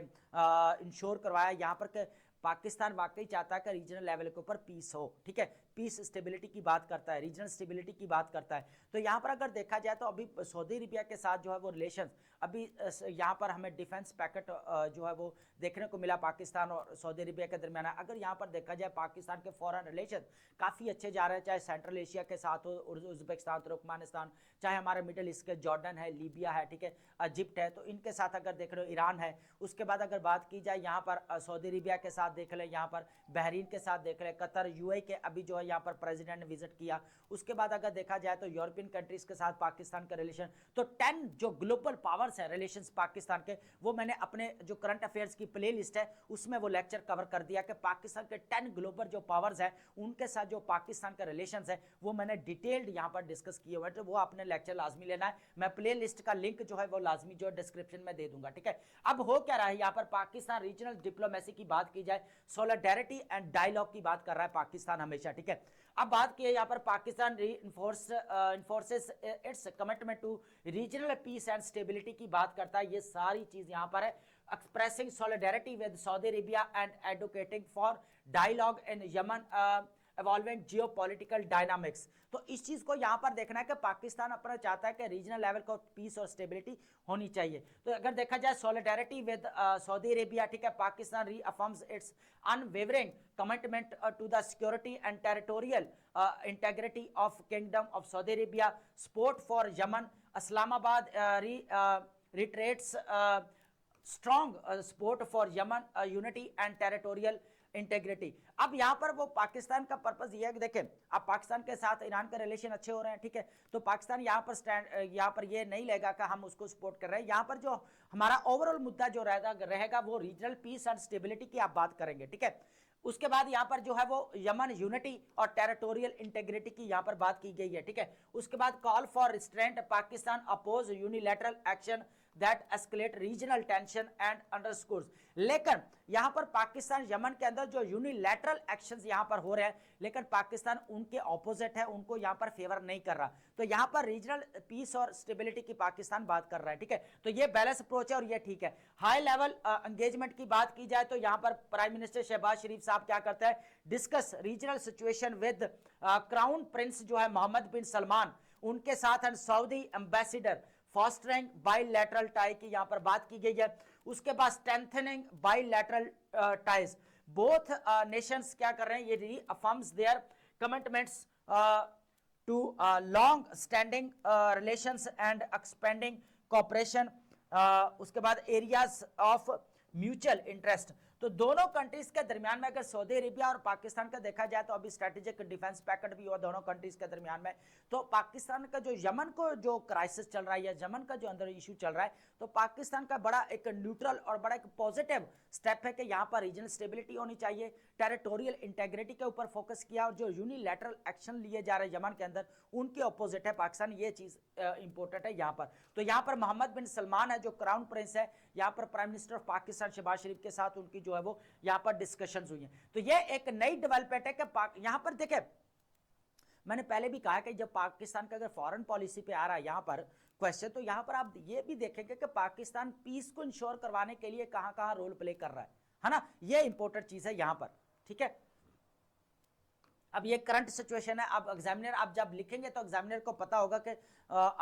[SPEAKER 1] इंश्योर करवाया यहाँ पर कि पाकिस्तान वाकई चाहता है कि रीजनल लेवल के ऊपर पीस हो, ठीक है, पीस स्टेबिलिटी की बात करता है, रीजनल स्टेबिलिटी की बात करता है। तो यहाँ पर अगर देखा जाए तो अभी सऊदी अरेबिया के साथ जो है वो रिलेशन अभी यहाँ पर हमें डिफेंस पैकेट जो है वो देखने को मिला पाकिस्तान और सऊदी अरेबिया के दरमियान। अगर यहाँ पर देखा जाए पाकिस्तान के फॉरेन रिलेशन काफ़ी अच्छे जा रहे हैं, चाहे सेंट्रल एशिया के साथ हो, उज्बेकिस्तान, तुर्कमानिस्तान, चाहे हमारे मिडिल ईस्ट के जॉर्डन है, लीबिया है, ठीक है, इजिप्ट है, तो इनके साथ अगर देख रहे हो ईरान है। उसके बाद अगर बात की जाए यहाँ पर सऊदी अरेबिया के साथ देख ले, यहाँ पर बहरीन के साथ देख ले, कतर, यूएई के अभी जो है यहाँ पर प्रेसिडेंट ने विजिट किया। उसके बाद अगर देखा जाए तो यूरोपियन कंट्रीज के साथ पाकिस्तान का रिलेशन, तो 10 जो ग्लोबल पावर्स है रिलेशंस पाकिस्तान के, वो मैंने अपने जो करंट अफेयर्स की प्ले लिस्ट है उसमें वो लेक्चर कवर कर दिया कि पाकिस्तान के 10 ग्लोबल जो पावर्स है उनके साथ जो पाकिस्तान का रिलेशंस है वो मैंने डिटेल्ड यहाँ पर डिस्कस किए हुए हैं। तो वो आपने लेक्चर लाजमी लेना है, मैं प्ले लिस्ट का लिंक जो है वो लाजमी जो डिस्क्रिप्शन में दे दूंगा, ठीक है। अब हो क्या रहा है यहाँ पर पाकिस्तान रीजनल डिप्लोमेसी की बात की जाए, सोलिडेरिटी एंड डायलॉग की बात कर रहा है पाकिस्तान हमेशा, ठीक है। अब बात की है यहाँ पर Pakistan enforces its commitment to regional peace and stability की बात करता है। ये सारी चीज यहाँ पर है, expressing solidarity with Saudi Arabia and advocating for dialogue in Yemen evolving geopolitical dynamics. तो इस चीज को यहाँ पर देखना है कि पाकिस्तान अपना चाहता है कि रीजनल लेवल का पीस और स्टेबिलिटी होनी चाहिए। तो अगर देखा जाए सॉलिडेरिटी विद सऊदी अरेबिया, ठीक है, Pakistan reaffirms its unwavering commitment to the security and territorial integrity of kingdom of Saudi Arabia, support for Yemen, Islamabad reiterates strong support for Yemen unity and territorial integrity. अब यहाँ पर वो पाकिस्तान का purpose ये है कि देखें, अब पाकिस्तान के साथ ईरान के रिलेशन अच्छे हो रहे हैं, ठीक है, तो पाकिस्तान यहाँ पर ये नहीं लेगा कि हम उसको सपोर्ट कर रहे हैं। यहाँ पर जो हमारा ओवरऑल मुद्दा जो रहेगा वो रीजनल पीस एंड स्टेबिलिटी की आप बात करेंगे, ठीक है। उसके बाद यहाँ पर जो है वो यमन यूनिटी और टेरिटोरियल इंटेग्रिटी की यहाँ पर बात की गई है, ठीक है। उसके बाद call for restraint, Pakistan oppose unilateral action that escalate regional tension and underscores. लेकिन यहाँ पर पाकिस्तान यमन के अंदर जो यूनिलैटरल एक्शंस यहाँ पर हो रहे हैं, लेकिन पाकिस्तान उनके ऑपोजिट है, उनको यहाँ पर फेवर नहीं कर रहा। तो यहाँ पर रीजनल पीस और स्टेबिलिटी की पाकिस्तान बात कर रहा है, ठीक है। तो ये बैलेंस अप्रोच है और ये ठीक है। हाई लेवल एंगेजमेंट की बात की जाए तो यहाँ पर प्राइम मिनिस्टर शहबाज शरीफ साहब क्या करते हैं, discuss regional situation with crown prince जो है मोहम्मद बिन सलमान, उनके साथ and Saudi ambassador, fostering bilateral tie की यहाँ पर बात की गई है। उसके बाद strengthening bilateral ties, both nations क्या कर रहे हैं, ये reaffirms their commitments to long standing relations and expanding cooperation. उसके बाद एरियाज ऑफ म्यूचुअल इंटरेस्ट, तो दोनों कंट्रीज के दरमियान में अगर सऊदी अरेबिया और पाकिस्तान का देखा जाए तो अभी स्ट्रेटेजिक डिफेंस पैकेट भी हुआ दोनों कंट्रीज के दरमियान में। तो पाकिस्तान का जो यमन को जो क्राइसिस चल रहा है या यमन का जो अंदर इशू चल रहा है, तो पाकिस्तान का बड़ा एक न्यूट्रल और बड़ा एक पॉजिटिव स्टेप है कि यहाँ पर रीजनल स्टेबिलिटी होनी चाहिए, टेरिटोरियल इंटेग्रिटी के ऊपर फोकस किया, और जो यूनिलैटरल एक्शन लिए जा रहे हैं यमन के अंदर उनके अपोजिट है पाकिस्तान, ये चीज इंपॉर्टेंट है यहाँ पर। तो यहाँ पर मोहम्मद बिन सलमान है जो क्राउन प्रिंस है, यहाँ पर prime minister of Pakistan Shahbaz Sharif के साथ उनकी जो है वो यहाँ पर डिस्कशंस हुई हैं। तो ये एक नई डेवलपमेंट है कि यहाँ पर देखे, मैंने पहले भी कहा कि जब पाकिस्तान का अगर फॉरेन पॉलिसी पे आ रहा है यहाँ पर क्वेश्चन, तो यहाँ पर आप ये भी देखेंगे कि पाकिस्तान पीस को इंश्योर करवाने के लिए कहां कहां रोल प्ले कर रहा है ना, ये इंपॉर्टेंट चीज है यहाँ पर, ठीक है। अब ये करंट सिचुएशन है, अब एग्जामिनर आप जब लिखेंगे तो एग्जामिनर को पता होगा कि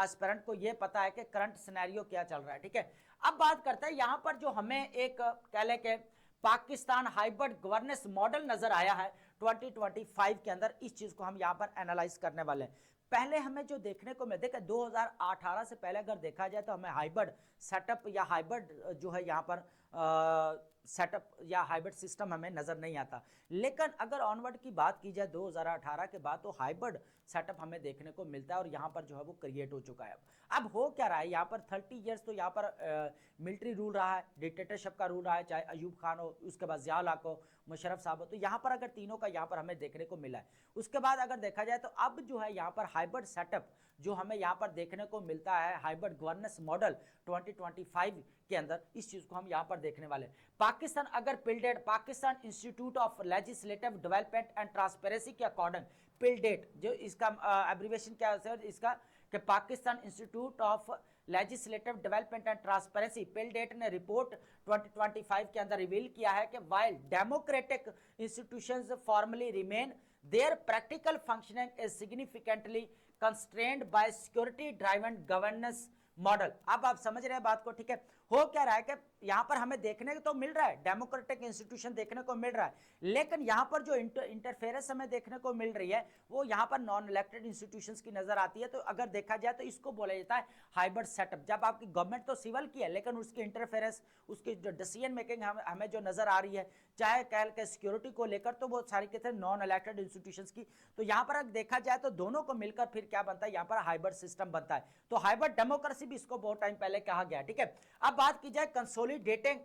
[SPEAKER 1] एस्पिरेंट को ये पता है कि करंट सिनेरियो क्या चल रहा है, ठीक है। अब बात करते हैं यहाँ पर जो हमें एक कह ले के पाकिस्तान हाइब्रिड गवर्नेंस मॉडल नजर आया है 2025 के अंदर, इस चीज को हम यहाँ पर एनालाइज करने वाले हैं। पहले हमें जो देखने को मिले, देखा 2018 से पहले अगर देखा जाए तो हमें हाइब्रिड सेटअप या हाइब्रिड जो है यहाँ पर सेटअप या हाइब्रिड सिस्टम हमें नजर नहीं आता। लेकिन अगर ऑनवर्ड की बात की जाए 2018 के बाद, तो हाइब्रिड सेटअप हमें देखने को मिलता है और यहाँ पर जो है वो क्रिएट हो चुका है। अब हो क्या रहा है यहाँ पर 30 इयर्स तो यहाँ पर मिलिट्री रूल रहा है, डिक्टेटरशिप का रूल रहा है, चाहे अयूब खान हो, उसके बाद ज़िया उल हक हो, मुशर्रफ साहब हो, तो यहाँ पर अगर तीनों का यहाँ पर हमें देखने को मिला है। उसके बाद अगर देखा जाए तो अब जो है यहाँ पर हाइब्रिड सेटअप जो हमें यहाँ पर देखने को मिलता है, हाइब्रिड गवर्नेंस मॉडल 2025 के अंदर, इस चीज को हम यहाँ पर देखने वाले हैं। पाकिस्तान अगर PILDAT, Pakistan institute of legislative development and transparency के अकॉर्डिंग, पिलडेट जो इसका एब्रिविएशन क्या है सर इसका, कि Pakistan institute of legislative development and transparency, PILDAT ने रिपोर्ट 2025 के अंदर रिवील किया है कि while democratic institutions formally remain their practical functioning is significantly constrained by security driven governance model. अब आप समझ रहे हैं बात को, ठीक है। हो क्या रहा है कि यहां पर हमें देखने को तो मिल रहा है डेमोक्रेटिक इंस्टीट्यूशन देखने को मिल रहा है, लेकिन यहां पर जो इंटरफेरेंस हमें देखने को मिल रही है वो यहां पर नॉन इलेक्टेड इंस्टीट्यूशंस की नजर आती है। तो अगर देखा जाए तो इसको बोला जाता है हाइब्रिड सेटअप। जब आपकी गवर्नमेंट तो सिविल की है लेकिन उसकी इंटरफेरेंस, उसकी जो डिसीजन मेकिंग हमें जो नजर आ रही है, चाहे कह के सिक्योरिटी को लेकर, तो वो सारी कहते हैं नॉन इलेक्टेड इंस्टीट्यूशंस की। तो यहां पर अगर देखा जाए तो दोनों को मिलकर फिर क्या बनता है, यहां पर हाइब्रिड सिस्टम बनता है। तो हाइब्रिड डेमोक्रेसी भी इसको बहुत टाइम पहले कहा गया, ठीक है। अब बात की जाए कंसोलिडेटेड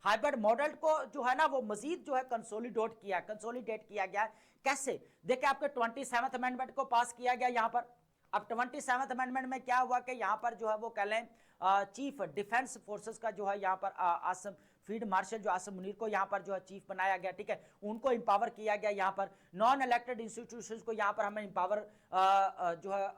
[SPEAKER 1] हाइब्रिड मॉडल को जो है ना वो मजीद जो है कंसोलिडेट किया गया। कैसे? देखिए आपके 27th अमेंडमेंट को पास किया गया यहां पर। अब 27th अमेंडमेंट में क्या हुआ कि यहां पर जो है वो कह लें चीफ डिफेंस फोर्सेस का जो है यहां पर आसम फील्ड मार्शल जो आसम मुनीर को यहां पर जो है चीफ बनाया गया, ठीक है। उनको इंपावर किया गया यहां पर। नॉन इलेक्टेड इंस्टीट्यूशंस को यहां पर हमें इंपावर जो है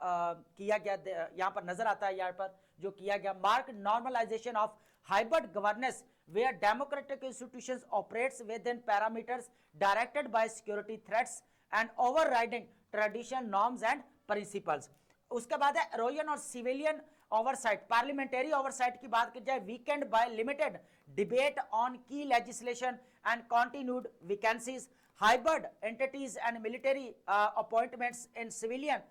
[SPEAKER 1] किया गया, यहां पर नजर आता है यहां पर जो किया गया। Mark normalisation of hybrid governance where democratic institutions operates within parameters directed by security threats and overriding traditional norms and principles। उसके बाद है रोयन और सिविलियन ओवरसाइट, पार्लियामेंटरी ओवरसाइट की बात की जाए, weakened by limited debate on की legislation and continued vacancies, hybrid entities and military appointments in civilian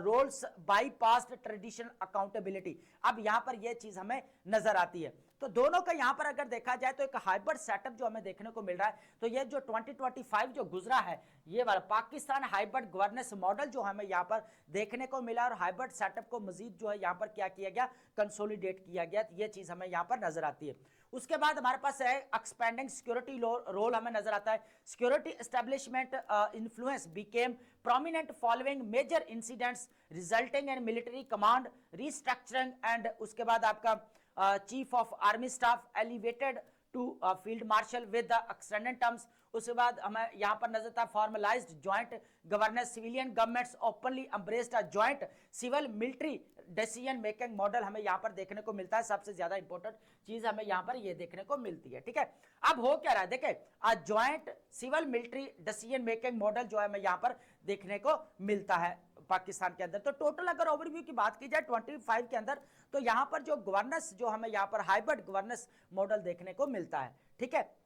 [SPEAKER 1] roles bypassed traditional accountability. अब यहां पर यह चीज हमें नजर आती है। तो दोनों का यहां पर अगर देखा जाए तो एक हाइब्रिड सेटअप जो हमें देखने को मिल रहा है। तो ये जो 2025 जो गुजरा है, ये वाला पाकिस्तान हाइब्रिड गवर्नेंस मॉडल जो हमें यहां पर देखने को मिला, और हाइब्रिड सेटअप को मजीद जो है यहां पर क्या किया गया, कंसोलिडेट किया गया। ये चीज हमें यहां पर नजर आती है। उसके बाद हमारे पास है एक्सपेंडिंग सिक्योरिटी रोल हमें नजर आता है। Security establishment influence became prominent following major incidents resulting in military command restructuring and उसके बाद आपका chief of army staff elevated to field marshal with the extended terms. उसके बाद हमें यहां पर नजर आता है formalised joint governance, civilian governments openly embraced a joint civil military decision making model हमें यहां पर देखने को मिलता है। सबसे ज्यादा इंपॉर्टेंट चीज हमें यहां पर ये देखने को मिलती है, ठीक है। अब हो क्या रहा है, देखें a joint civil military decision making model जो है हमें यहां पर देखने को मिलता है पाकिस्तान के अंदर। तो टोटल अगर ओवरव्यू की बात की जाए 25 के अंदर, तो यहां पर जो गवर्नेंस जो हमें यहां पर हाइब्रिड गवर्नेंस मॉडल देखने को मिलता है, ठीक है।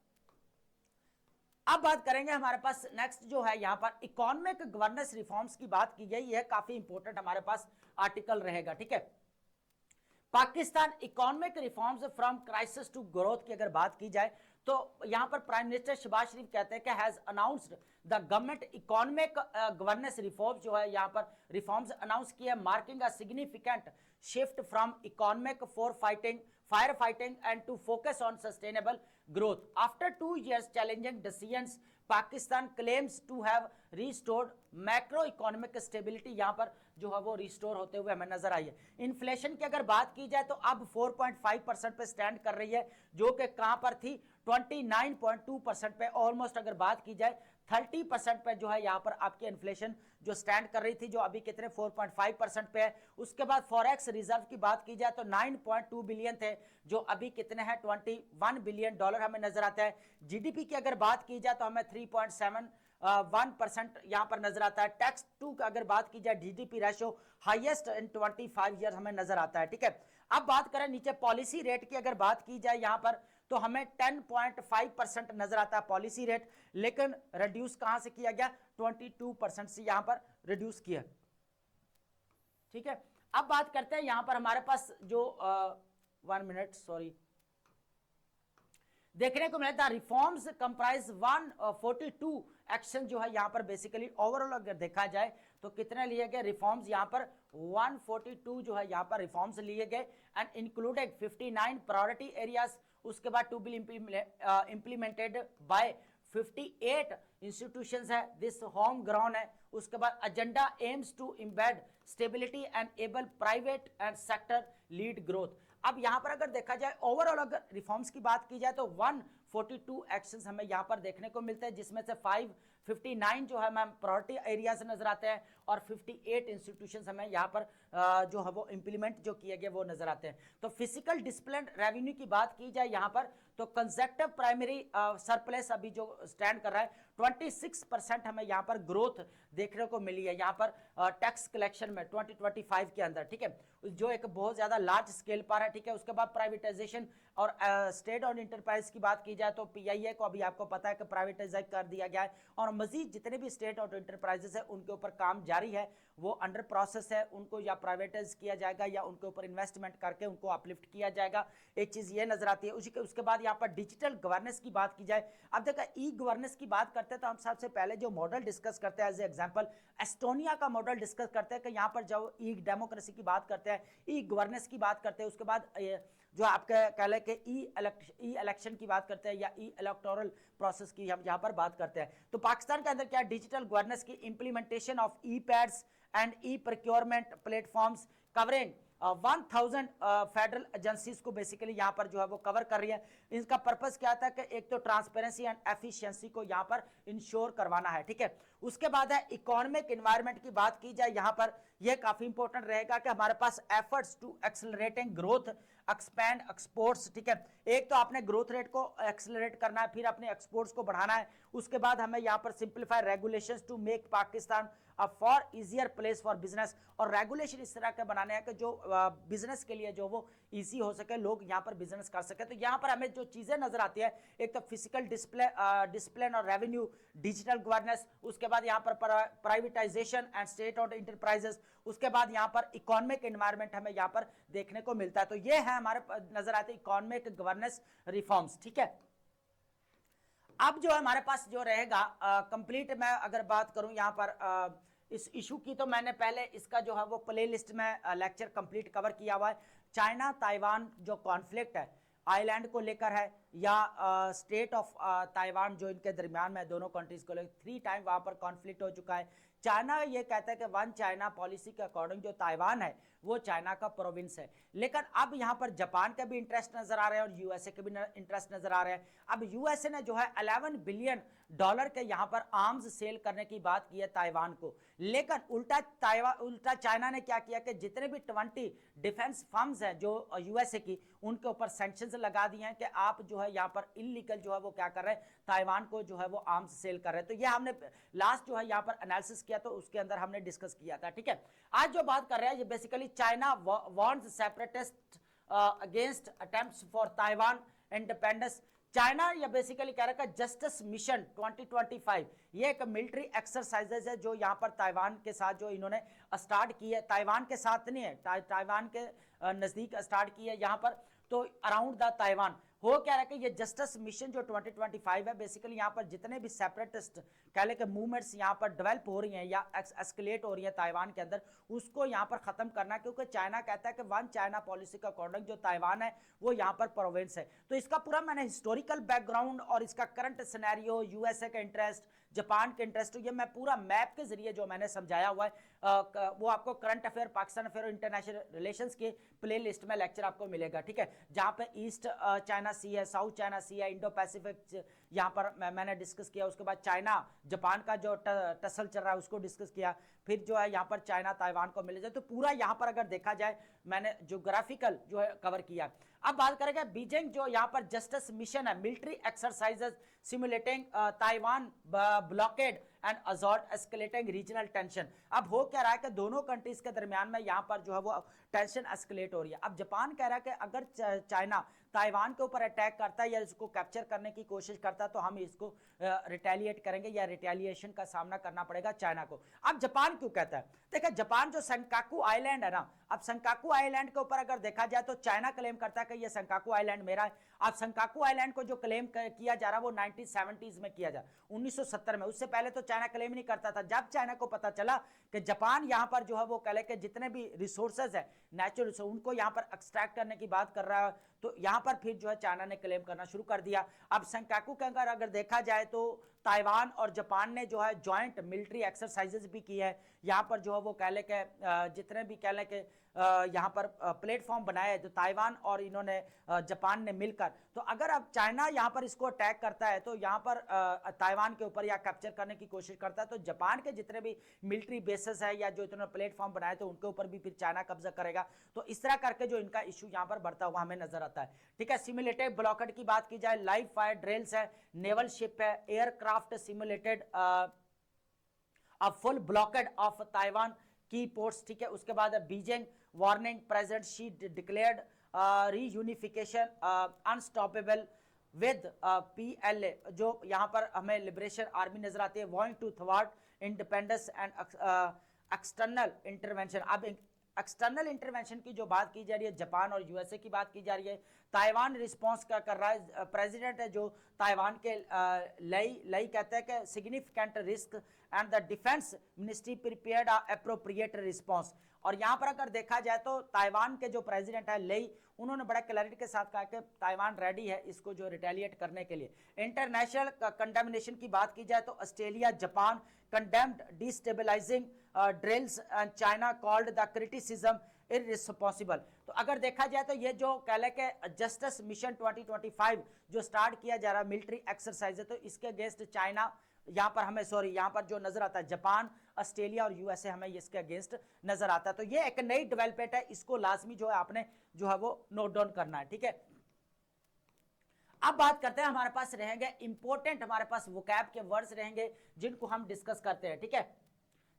[SPEAKER 1] अब बात करेंगे हमारे पास नेक्स्ट जो है यहां पर इकोनॉमिक गवर्नेंस रिफॉर्म्स की बात की गई है, काफी इंपॉर्टेंट हमारे पास आर्टिकल रहेगा, ठीक है। Pakistan economic reforms from crisis to growth की अगर बात की जाए तो यहां पर प्राइम मिनिस्टर शहबाज शरीफ कहते हैं कि has announced the government economic governance reform जो है यहां पर रिफॉर्म्स अनाउंस किए, marking a significant shift from economic fire fighting and to focus on sustainable growth. After 2 years challenging decisions, Pakistan claims to have restored macro economic stability, यहां पर जो है वो रिस्टोर होते हुए हमें नजर आई है। इन्फ्लेशन की अगर बात की जाए तो अब 4.5% पे स्टैंड कर रही है, जो कि कहां पर थी 29.2% पे। ऑलमोस्ट अगर बात की जाए 30% पे जो है यहाँ पर आपकी इन्फ्लेशन जो स्टैंड कर रही थी, जो अभी कितने 4.5% पे है। उसके बाद फॉरेक्स रिजर्व की बात की जाए तो 9.2 बिलियन थे, जो अभी कितने हैं 21 बिलियन डॉलर हमें नजर आता है। जीडीपी की अगर बात की जाए तो हमें 3.71% यहां पर नजर आता है। टैक्स टू अगर बात की जाए GDP ratio highest in 25 year हमें नजर आता है, ठीक है। अब बात करें नीचे पॉलिसी रेट की अगर बात की जाए यहां पर तो हमें 10.5% नजर आता है पॉलिसी रेट, लेकिन रिड्यूस कहां से किया गया 22% से यहां पर रिड्यूस किया, ठीक है। अब बात करते हैं यहां पर हमारे पास जो 1 मिनट सॉरी देखने को मिलता है रिफॉर्म्स कंप्राइज 142 एक्शन जो है यहां पर बेसिकली ओवरऑल अगर देखा जाए तो कितने लिए गए रिफॉर्म्स, यहां पर 142 जो है यहां पर रिफॉर्म्स लिए गए एंड इंक्लूडेड 59 प्रायोरिटी एरियाज। उसके बाद to be implemented by 58 institutions है, दिस होम ग्राउंड है। उसके बाद agenda aims to embed stability and able private and sector lead growth. अब यहां पर अगर देखा जाए ओवरऑल अगर रिफॉर्म्स की बात की जाए तो 142 एक्शंस हमें यहां पर देखने को मिलते हैं, जिसमें से 59 जो है मैम प्रायोरिटी एरिया से नजर आते हैं और 58 इंस्टीट्यूशंस हमें यहाँ पर जो है वो इंप्लीमेंट जो किए गए वो नजर आते हैं। तो फिजिकल डिसिप्लिन रेवेन्यू की बात की जाए यहाँ पर तो कंजक्टिव प्राइमरी सरप्लस अभी जो स्टैंड कर रहा है 26% हमें यहाँ पर ग्रोथ देखने को मिली है यहाँ पर टैक्स कलेक्शन में 2025 के अंदर, ठीक है, जो एक बहुत ज्यादा लार्ज स्केल पर है, ठीक है। उसके बाद प्राइवेटाइजेशन और स्टेट ऑन इंटरप्राइज की बात की जाए तो पीआईए को अभी आपको पता है कि प्राइवेटाइज कर दिया गया है, और मजीद जितने भी स्टेट ऑन इंटरप्राइजेस है उनके ऊपर काम जारी है, वो अंडर प्रोसेस है, उनको या प्राइवेटाइज किया जाएगा या उनके ऊपर इन्वेस्टमेंट करके उनको अपलिफ्ट किया जाएगा। एक चीज ये नजर आती है। उसके बाद यहाँ पर डिजिटल गवर्नेंस की बात की जाए, अब देखा ई गवर्नेंस की बात करते हैं तो हम सबसे पहले जो मॉडल डिस्कस करते हैं एज एग्जांपल एस्टोनिया का मॉडल डिस्कस करते हैं कि यहाँ पर जब ई डेमोक्रेसी की बात करते हैं, ई गवर्नेंस की बात करते हैं, उसके बाद जो आपके कह लें कि ई इलेक्शन की बात करते हैं या ई इलेक्टोरल प्रोसेस की हम यहाँ पर बात करते हैं। तो पाकिस्तान के अंदर क्या डिजिटल गवर्नेंस की implementation of E pads and e procurement platforms covering 1000 federal agencies को बेसिकली यहाँ पर जो है वो कवर कर रही है। इनका पर्पस क्या था कि एक तो ट्रांसपेरेंसी एंड एफिशिएंसी को यहाँ पर इंश्योर करवाना है, ठीक है। उसके बाद है इकोनॉमिक एनवायरनमेंट की बात की जाए, यहाँ पर यह काफी इंपॉर्टेंट रहेगा कि हमारे पास efforts to accelerating growth expand exports, ठीक है। एक तो आपने ग्रोथ रेट को एक्सेलरेट करना है, फिर अपने एक्सपोर्ट्स को बढ़ाना है। उसके बाद हमें यहाँ पर simplify regulations to make Pakistan a for easier place for business, और रेगुलेशन इस तरह के बनाने हैं कि जो बिजनेस के लिए जो वो इजी हो सके, लोग यहाँ पर बिजनेस कर सके। तो यहाँ पर हमें जो चीजें नजर आती है, एक तो फिजिकल डिसिप्लिन और रेवेन्यू, डिजिटल गवर्नेंस, उसके बाद यहाँ पर privatisation and state owned enterprises, उसके बाद यहाँ पर इकोनॉमिक एनवायरनमेंट हमें यहाँ पर देखने को मिलता है। तो ये है हमारे नजर आते इकोनॉमिक गवर्नेंस रिफॉर्म्स, ठीक है। अब जो हमारे पास जो रहेगा कंप्लीट, मैं अगर बात करूं यहाँ पर इस इशू की, तो मैंने पहले इसका जो है वो प्ले लिस्ट में लेक्चर कंप्लीट कवर किया हुआ है। चाइना ताइवान जो कॉन्फ्लिक्ट है आइलैंड को लेकर है या स्टेट ऑफ ताइवान जो इनके दरमियान में दोनों कंट्रीज को लेकर 3 टाइम वहां पर कॉन्फ्लिक्ट हो चुका है। चाइना ये कहता है कि वन चाइना पॉलिसी के अकॉर्डिंग जो ताइवान है वो चाइना का प्रोविंस है, लेकिन अब यहाँ पर जापान के भी इंटरेस्ट नजर आ रहे हैं और यूएसए के भी इंटरेस्ट नजर आ रहे हैं। अब यूएसए ने जो है $11 बिलियन के यहाँ पर आर्म्स सेल करने की बात की है ताइवान को, लेकिन उल्टा चाइना ने क्या किया कि जितने भी 20 डिफेंस फर्म्स हैं जो यूएसए की, उनके ऊपर सैंक्शंस लगा दिए हैं कि आप जो है यहाँ पर इलीगल जो है वो क्या कर रहे हैं, ताइवान को जो है वो आर्म्स सेल कर रहे हैं। तो ये हमने लास्ट जो है यहाँ पर एनालिसिस किया तो उसके अंदर हमने डिस्कस किया था, ठीक है। आज जो बात कर रहे हैं ये basically China wants separatist against attempts for Taiwan independence. China या बेसिकली कह रहा है जस्टिस मिशन 2025 ये एक मिलिट्री एक्सरसाइजेज है जो यहाँ पर ताइवान के साथ जो इन्होंने स्टार्ट की है, ताइवान के साथ नहीं है, ताइवान के नजदीक स्टार्ट की है यहाँ पर, तो अराउंड द ताइवान हो क्या रहा है कि ये जस्टिस मिशन जो 2025 है बेसिकली यहाँ पर जितने भी सेपरेटिस्ट कह ले के मूवमेंट्स यहाँ पर डेवलप हो रही हैं या एस्केलेट हो रही है ताइवान के अंदर, उसको यहाँ पर खत्म करना, क्योंकि चाइना कहता है कि वन चाइना पॉलिसी का अकॉर्डिंग जो ताइवान है वो यहाँ पर प्रोविंस है। तो इसका पूरा मैंने हिस्टोरिकल बैकग्राउंड और इसका करंट सिनेरियो, यूएसए का इंटरेस्ट, जापान के इंटरेस्ट, ये मैं पूरा मैप के जरिए जो मैंने समझाया हुआ है वो आपको करंट अफेयर, पाकिस्तान अफेयर और इंटरनेशनल रिलेशंस के प्ले लिस्ट में लेक्चर आपको मिलेगा, ठीक है। जहाँ पे ईस्ट चाइना सी है, साउथ चाइना सी है, इंडो पैसिफिक यहाँ पर मैंने डिस्कस किया, उसके बाद चाइना जापान का जो टसल चल रहा है उसको डिस्कस किया, फिर जो है यहाँ पर चाइना ताइवान को मिले जाए, तो पूरा यहाँ पर अगर देखा जाए मैंने ज्योग्राफिकल जो है कवर किया। अब बात करेंगे बीजिंग जो यहाँ पर जस्टिस मिशन है, military exercises simulating Taiwan blockade and अजॉर्ट एस्केलेटिंग रीजनल टेंशन। अब हो क्या रहा है कि दोनों कंट्रीज के दरमियान में यहाँ पर जो है वो टेंशन एस्केलेट हो रही है। अब जापान कह रहा है कि अगर चाइना ताइवान के ऊपर अटैक करता है या इसको कैप्चर करने की कोशिश करता है तो हम इसको रिटेलिएट करेंगे या रिटेलिएशन का सामना करना पड़ेगा चाइना को। अब जापान क्यों कहता है, देखिए जापान जो संकाकू आइलैंड है ना, अब संकाकू आइलैंड के ऊपर अगर देखा जाए तो चाइना क्लेम करता है कि ये संकाकू आइलैंड मेरा है। अब संकाकू आइलैंड को जो क्लेम किया जा रहा है वो 1970s में किया जा 1970 में, उससे पहले तो चाइना क्लेम नहीं करता था। जब चाइना को पता चला कि जापान यहाँ पर जो है वो कह ले कि जितने भी रिसोर्सेज है नेचुरल रिसोर्स उनको यहाँ पर एक्सट्रैक्ट करने की बात कर रहा है, तो यहाँ पर फिर जो है चाइना ने क्लेम करना शुरू कर दिया। अब संकाकू के अंदर अगर देखा जाए तो ताइवान और जापान ने जो है जॉइंट मिलिट्री एक्सरसाइजेज भी की है। यहाँ पर जो है वो कह ले के जितने भी कह ले के यहाँ पर प्लेटफॉर्म बनाया है, तो ताइवान और इन्होंने जापान ने मिलकर, तो अगर अब चाइना यहाँ पर इसको अटैक करता है, तो यहाँ पर ताइवान के ऊपर या कैप्चर करने की कोशिश करता है, तो जापान के जितने भी मिलिट्री बेसेस है या जो इन्होंने प्लेटफॉर्म बनाए, तो उनके ऊपर भी फिर चाइना कब्जा करेगा। तो इस तरह करके जो इनका इशू यहाँ पर बढ़ता हुआ हमें नजर आता है, ठीक है। सिमुलेटेड ब्लॉकेड की बात की जाए, लाइव फायर ड्रिल्स है, नेवल शिप है, aircraft simulated a full blockade of Taiwan की पोर्ट्स, ठीक है। उसके बाद Beijing warning president Xi declared reunification unstoppable with PLA, जो यहाँ पर हमें लिबरेशन आर्मी नजर आती है, want to thwart independence and external intervention. अब एक्सटर्नल इंटरवेंशन की जो बात की जा रही है, जापान और USA की बात की जा रही है, ताइवान रिस्पॉन्स क्या कर रहा है, प्रेसिडेंट है जो ताइवान के लई कहते हैं कि significant risk and the defence ministry prepared appropriate response. और यहाँ पर अगर देखा जाए तो ताइवान के जो प्रेसिडेंट है लेई, उन्होंने बड़ा क्लैरिटी के साथ कहा कि ताइवान रेडी है इसको जो रिटेलिएट करने के लिए। इंटरनेशनल कंडेमनेशन की बात की जाए तो Australia Japan condemned destabilising drills and China called the criticism irresponsible. तो अगर देखा जाए तो ये जो कह लें कि जस्टिस मिशन 2025 जो स्टार्ट किया जा रहा है मिलिट्री एक्सरसाइज है, तो इसके अगेंस्ट चाइना यहाँ पर हमें यहाँ पर जो नजर आता है जापान, ऑस्ट्रेलिया और USA हमें इसके अगेंस्ट नजर आता है। तो ये एक नई डेवलपमेंट है, इसको लाजमी जो है आपने जो है वो नोट डाउन करना है, ठीक है। अब बात करते हैं, हमारे पास रहेंगे इंपॉर्टेंट, हमारे पास वोकैब के वर्ड्स रहेंगे जिनको हम डिस्कस करते हैं, ठीक है।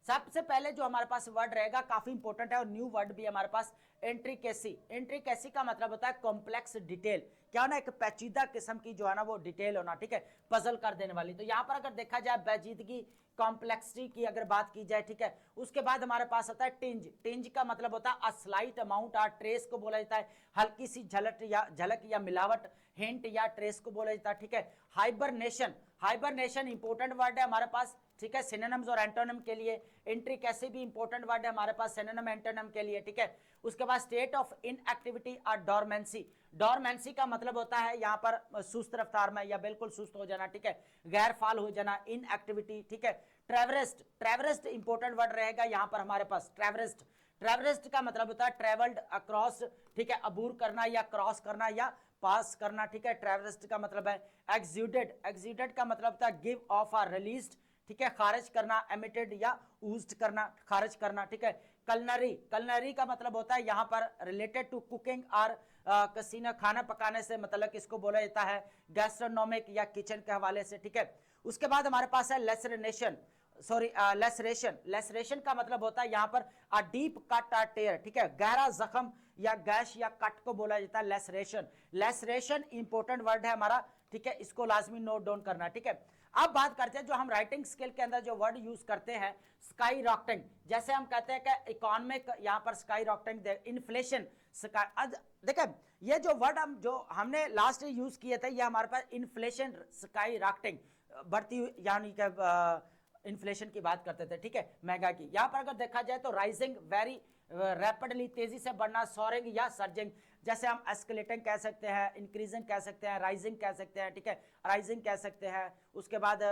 [SPEAKER 1] सबसे पहले जो हमारे पास वर्ड रहेगा काफी इंपॉर्टेंट है और न्यू वर्ड भी हमारे पास, इंट्रिकेसी। इंट्रिकेसी का मतलब होता है कॉम्प्लेक्स डिटेल, क्या होना, एक पेचीदा किस्म की जो है ना वो डिटेल होना, ठीक है, पजल कर देने वाली। तो यहाँ पर अगर देखा जाए पेचीदगी, कॉम्प्लेक्सिटी की अगर बात की जाए, ठीक है। उसके बाद हमारे पास आता है टिंज। टिंज का मतलब होता है अ स्लाइट अमाउंट, और ट्रेस को बोला जाता है हल्की सी झलक या मिलावट, हिंट या ट्रेस को बोला जाता है, ठीक है। हाइबरनेशन, हाइबरनेशन इंपॉर्टेंट वर्ड है हमारे पास, ठीक है, सिनोनिम्स और एंटोनिम के लिए। इंट्रिकेसी भी इंपॉर्टेंट वर्ड है हमारे पास सिनोनिम एंटोनिम के लिए, ठीक है। उसके बाद स्टेट ऑफ इनएक्टिविटी और डोरमेंसी। डोरमेंसी का मतलब होता है यहाँ पर सुस्त रफ्तार में या बिल्कुल सुस्त हो जाना, ठीक है, गैर फाल हो जाना, इनएक्टिविटी, ठीक है। ट्रेवरेस्ट, ट्रेवरेस्ट इंपॉर्टेंट वर्ड रहेगा यहाँ पर हमारे पास, ट्रेवरेस्ट। ट्रेवरेस्ट का मतलब होता है ट्रेवल्ड अक्रॉस, ठीक है, अबूर करना या क्रॉस करना या पास करना, ठीक है, ट्रेवरेस्ट का मतलब है। एक्सुडेड, एक्सुडेड का मतलब होता है गिव ऑफ आर रिलीज्ड, ठीक है, खारिज करना, एमिटेड या ऊज्ड करना, खारिज करना, ठीक है। कलनरी, कलनरी का मतलब होता है यहाँ पर रिलेटेड टू कुकिंग और कसीना, खाना पकाने से मतलब इसको बोला जाता है गैस्ट्रोनोमिक या किचन के हवाले से, ठीक है। उसके बाद हमारे पास है लेसरेशन, सॉरी लेसरेशन। लेसरेशन का मतलब होता है यहाँ पर अ डीप कट और टेयर, ठीक है, गहरा जख्म या गैश या कट को बोला जाता है लेसरेशन। लेसरेशन इंपॉर्टेंट वर्ड है हमारा, ठीक है, इसको लाजमी नोट डाउन करना, ठीक है। अब बात करते हैं जो हम राइटिंग स्किल के अंदर जो वर्ड यूज करते हैं, स्काई रॉकेटिंग। जैसे हम कहते हैं कि इकोनॉमिक, यहाँ पर स्काई रॉकेटिंग, इन्फ्लेशन, देखिए ये जो वर्ड हमने लास्ट यूज किए थे, ये हमारे पास इन्फ्लेशन, स्काई रॉकेटिंग, बढ़ती हुई यानी कि इन्फ्लेशन की बात करते थे, ठीक है, महंगाई की। यहाँ पर अगर देखा जाए तो राइजिंग, वेरी रैपिडली, तेजी से बढ़ना, सोरिंग या सर्जिंग। जैसे हम एस्केलेटिंग कह सकते हैं, इंक्रीजिंग कह सकते हैं, राइजिंग कह सकते हैं, ठीक है, राइजिंग कह सकते हैं। उसके बाद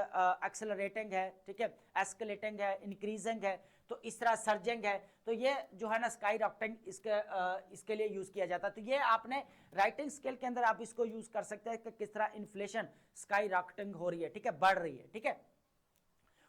[SPEAKER 1] एक्सेलरेटिंग है, ठीक है, एस्केलेटिंग है, इंक्रीजिंग है, तो इस तरह सर्जिंग है। तो ये जो है ना स्काई रॉकेटिंग, इसके लिए यूज किया जाता है। तो ये आपने राइटिंग स्किल के अंदर आप इसको यूज कर सकते हैं कि किस तरह इन्फ्लेशन, स्काई रॉकेटिंग हो रही है, ठीक है, बढ़ रही है, ठीक है।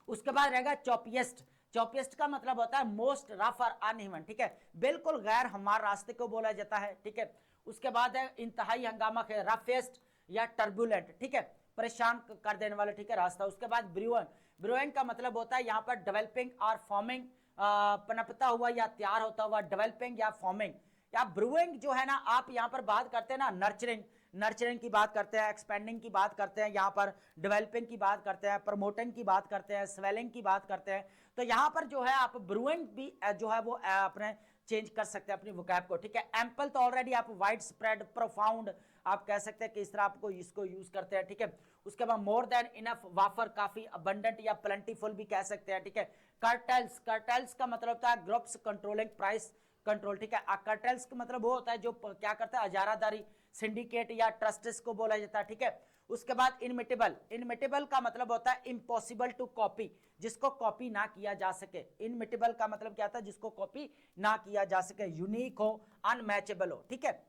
[SPEAKER 1] उसके बाद रहेगा चॉपिएस्ट। चॉपिएस्ट का मतलब होता है मोस्ट रफ और अनइवन, ठीक है, बिल्कुल गैर हमवार रास्ते को बोला जाता है, ठीक है। उसके बाद है इंतहाई हंगामा, रफेस्ट या टर्बुलेंट, ठीक है, परेशान कर देने वाला, ठीक है, रास्ता। उसके बाद ब्रूइंग, ब्रूइंग का मतलब होता है यहाँ पर डेवलपिंग और फॉर्मिंग, पनपता हुआ या तैयार होता हुआ, डेवलपिंग या फॉर्मिंग। या ब्रूइंग जो है ना, आप यहाँ पर बात करते हैं ना नर्चरिंग, नर्चरिंग की बात करते हैं, एक्सपेंडिंग की बात करते हैं, यहाँ पर डेवलपिंग की बात करते हैं, प्रमोटिंग की बात करते हैं, स्वेलिंग की बात करते हैं। तो यहाँ पर जो है आप ब्रूइंग भी जो है वो अपने चेंज कर सकते हैं अपनी वोकैब को, ठीक है। एम्पल तो ऑलरेडी आप वाइड स्प्रेड, प्रोफाउंड आप कह सकते हैं कि इस तरह आपको इसको यूज करते हैं, ठीक है। उसके बाद मोर देन इनफ, वाफर, काफी अबंडेंट या प्लेंटीफुल भी कह सकते हैं, ठीक है। कार्टेल्स, कार्टेल्स का मतलब होता है ग्रुप्स कंट्रोलिंग प्राइस कंट्रोल, ठीक है। कार्टेल्स का मतलब वो होता है जो क्या करता है, इजारादारी, सिंडिकेट या ट्रस्ट्स को बोला जाता है, ठीक है। उसके बाद इनमिटेबल, इनमिटेबल का मतलब होता है इम्पॉसिबल टू कॉपी, जिसको कॉपी ना किया जा सके। इनमिटेबल का मतलब क्या था, जिसको कॉपी ना किया जा सके, यूनिक हो, अनमैचेबल हो, ठीक है।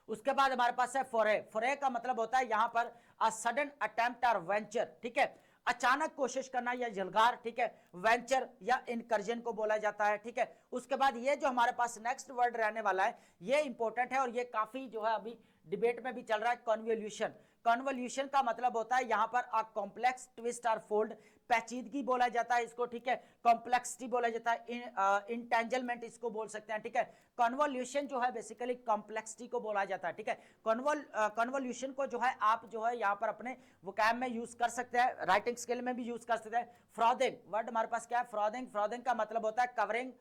[SPEAKER 1] उसके बाद हमारे पास है फोरे, फोरे का मतलब होता है यहां पर अ सडन अटेम्प्ट और वेंचर, ठीक है, अचानक कोशिश करना या जलगार, ठीक है, वेंचर या इनकर्जन को बोला जाता है, ठीक है। उसके बाद ये जो हमारे पास नेक्स्ट वर्ड रहने वाला है ये इंपॉर्टेंट है और ये काफी जो है अभी डिबेट में भी चल रहा है, कन्वोल्यूशन। कन्वोल्यूशन का मतलब होता है यहां पर अ कॉम्प्लेक्स ट्विस्ट और फोल्ड, पेचीदगी बोला जाता है इसको, ठीक है, कॉम्प्लेक्सिटी बोला जाता है, इंटेंजलमेंट इसको बोल सकते हैं, ठीक है। कन्वोल्यूशन जो है बेसिकली कॉम्प्लेक्सिटी को बोला जाता है, ठीक है। कन्वोल्यूशन को जो है आप जो है यहाँ पर अपने वोकैब में यूज कर सकते हैं, राइटिंग स्किल में भी यूज कर सकते हैं। फ्रॉदिंग वर्ड हमारे पास क्या है, फ्रॉदिंग, फ्रॉदिंग का मतलब होता है covering,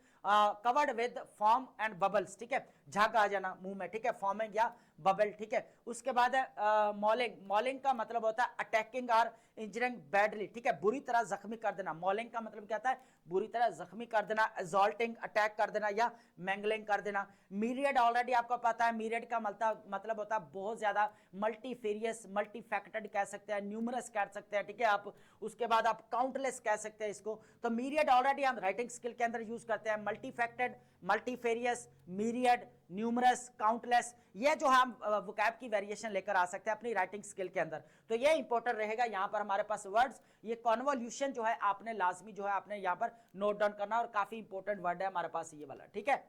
[SPEAKER 1] covered with form and bubbles, ठीक है, झाग आ जाना मुंह में, ठीक है, फॉर्मिंग या बबल, ठीक है। उसके बाद है मॉलिंग, मॉलिंग का मतलब होता है अटैकिंग और इंजरिंग बैडली, ठीक है, बुरी तरह जख्मी कर देना। मॉलिंग का मतलब क्या होता है, बुरी तरह जख्मी कर देना, असॉल्टिंग अटैक कर देना या मैंगलिंग कर देना। मीरियड ऑलरेडी आपको पता है, मीरियड का मतलब होता है बहुत ज्यादा, मल्टीफेरियस, मल्टीफैक्टेड कह सकते हैं, न्यूमरस कह सकते हैं, ठीक है आप। उसके बाद आप काउंटलेस कह सकते हैं इसको। तो मीरियड ऑलरेडी हम राइटिंग स्किल के अंदर यूज करते हैं, मल्टीफैक्टेड, मल्टीफेरियस, मीरियड, न्यूमरस, काउंटलेस, ये जो हम वोकैब की वेरिएशन लेकर आ सकते हैं अपनी राइटिंग स्किल के अंदर। तो ये इंपॉर्टेंट रहेगा यहाँ पर हमारे पास वर्ड्स। ये कन्वोल्यूशन जो है आपने लाजमी जो है आपने यहाँ पर नोट डाउन करना और काफी इंपॉर्टेंट वर्ड है हमारे पास ये वाला, ठीक है।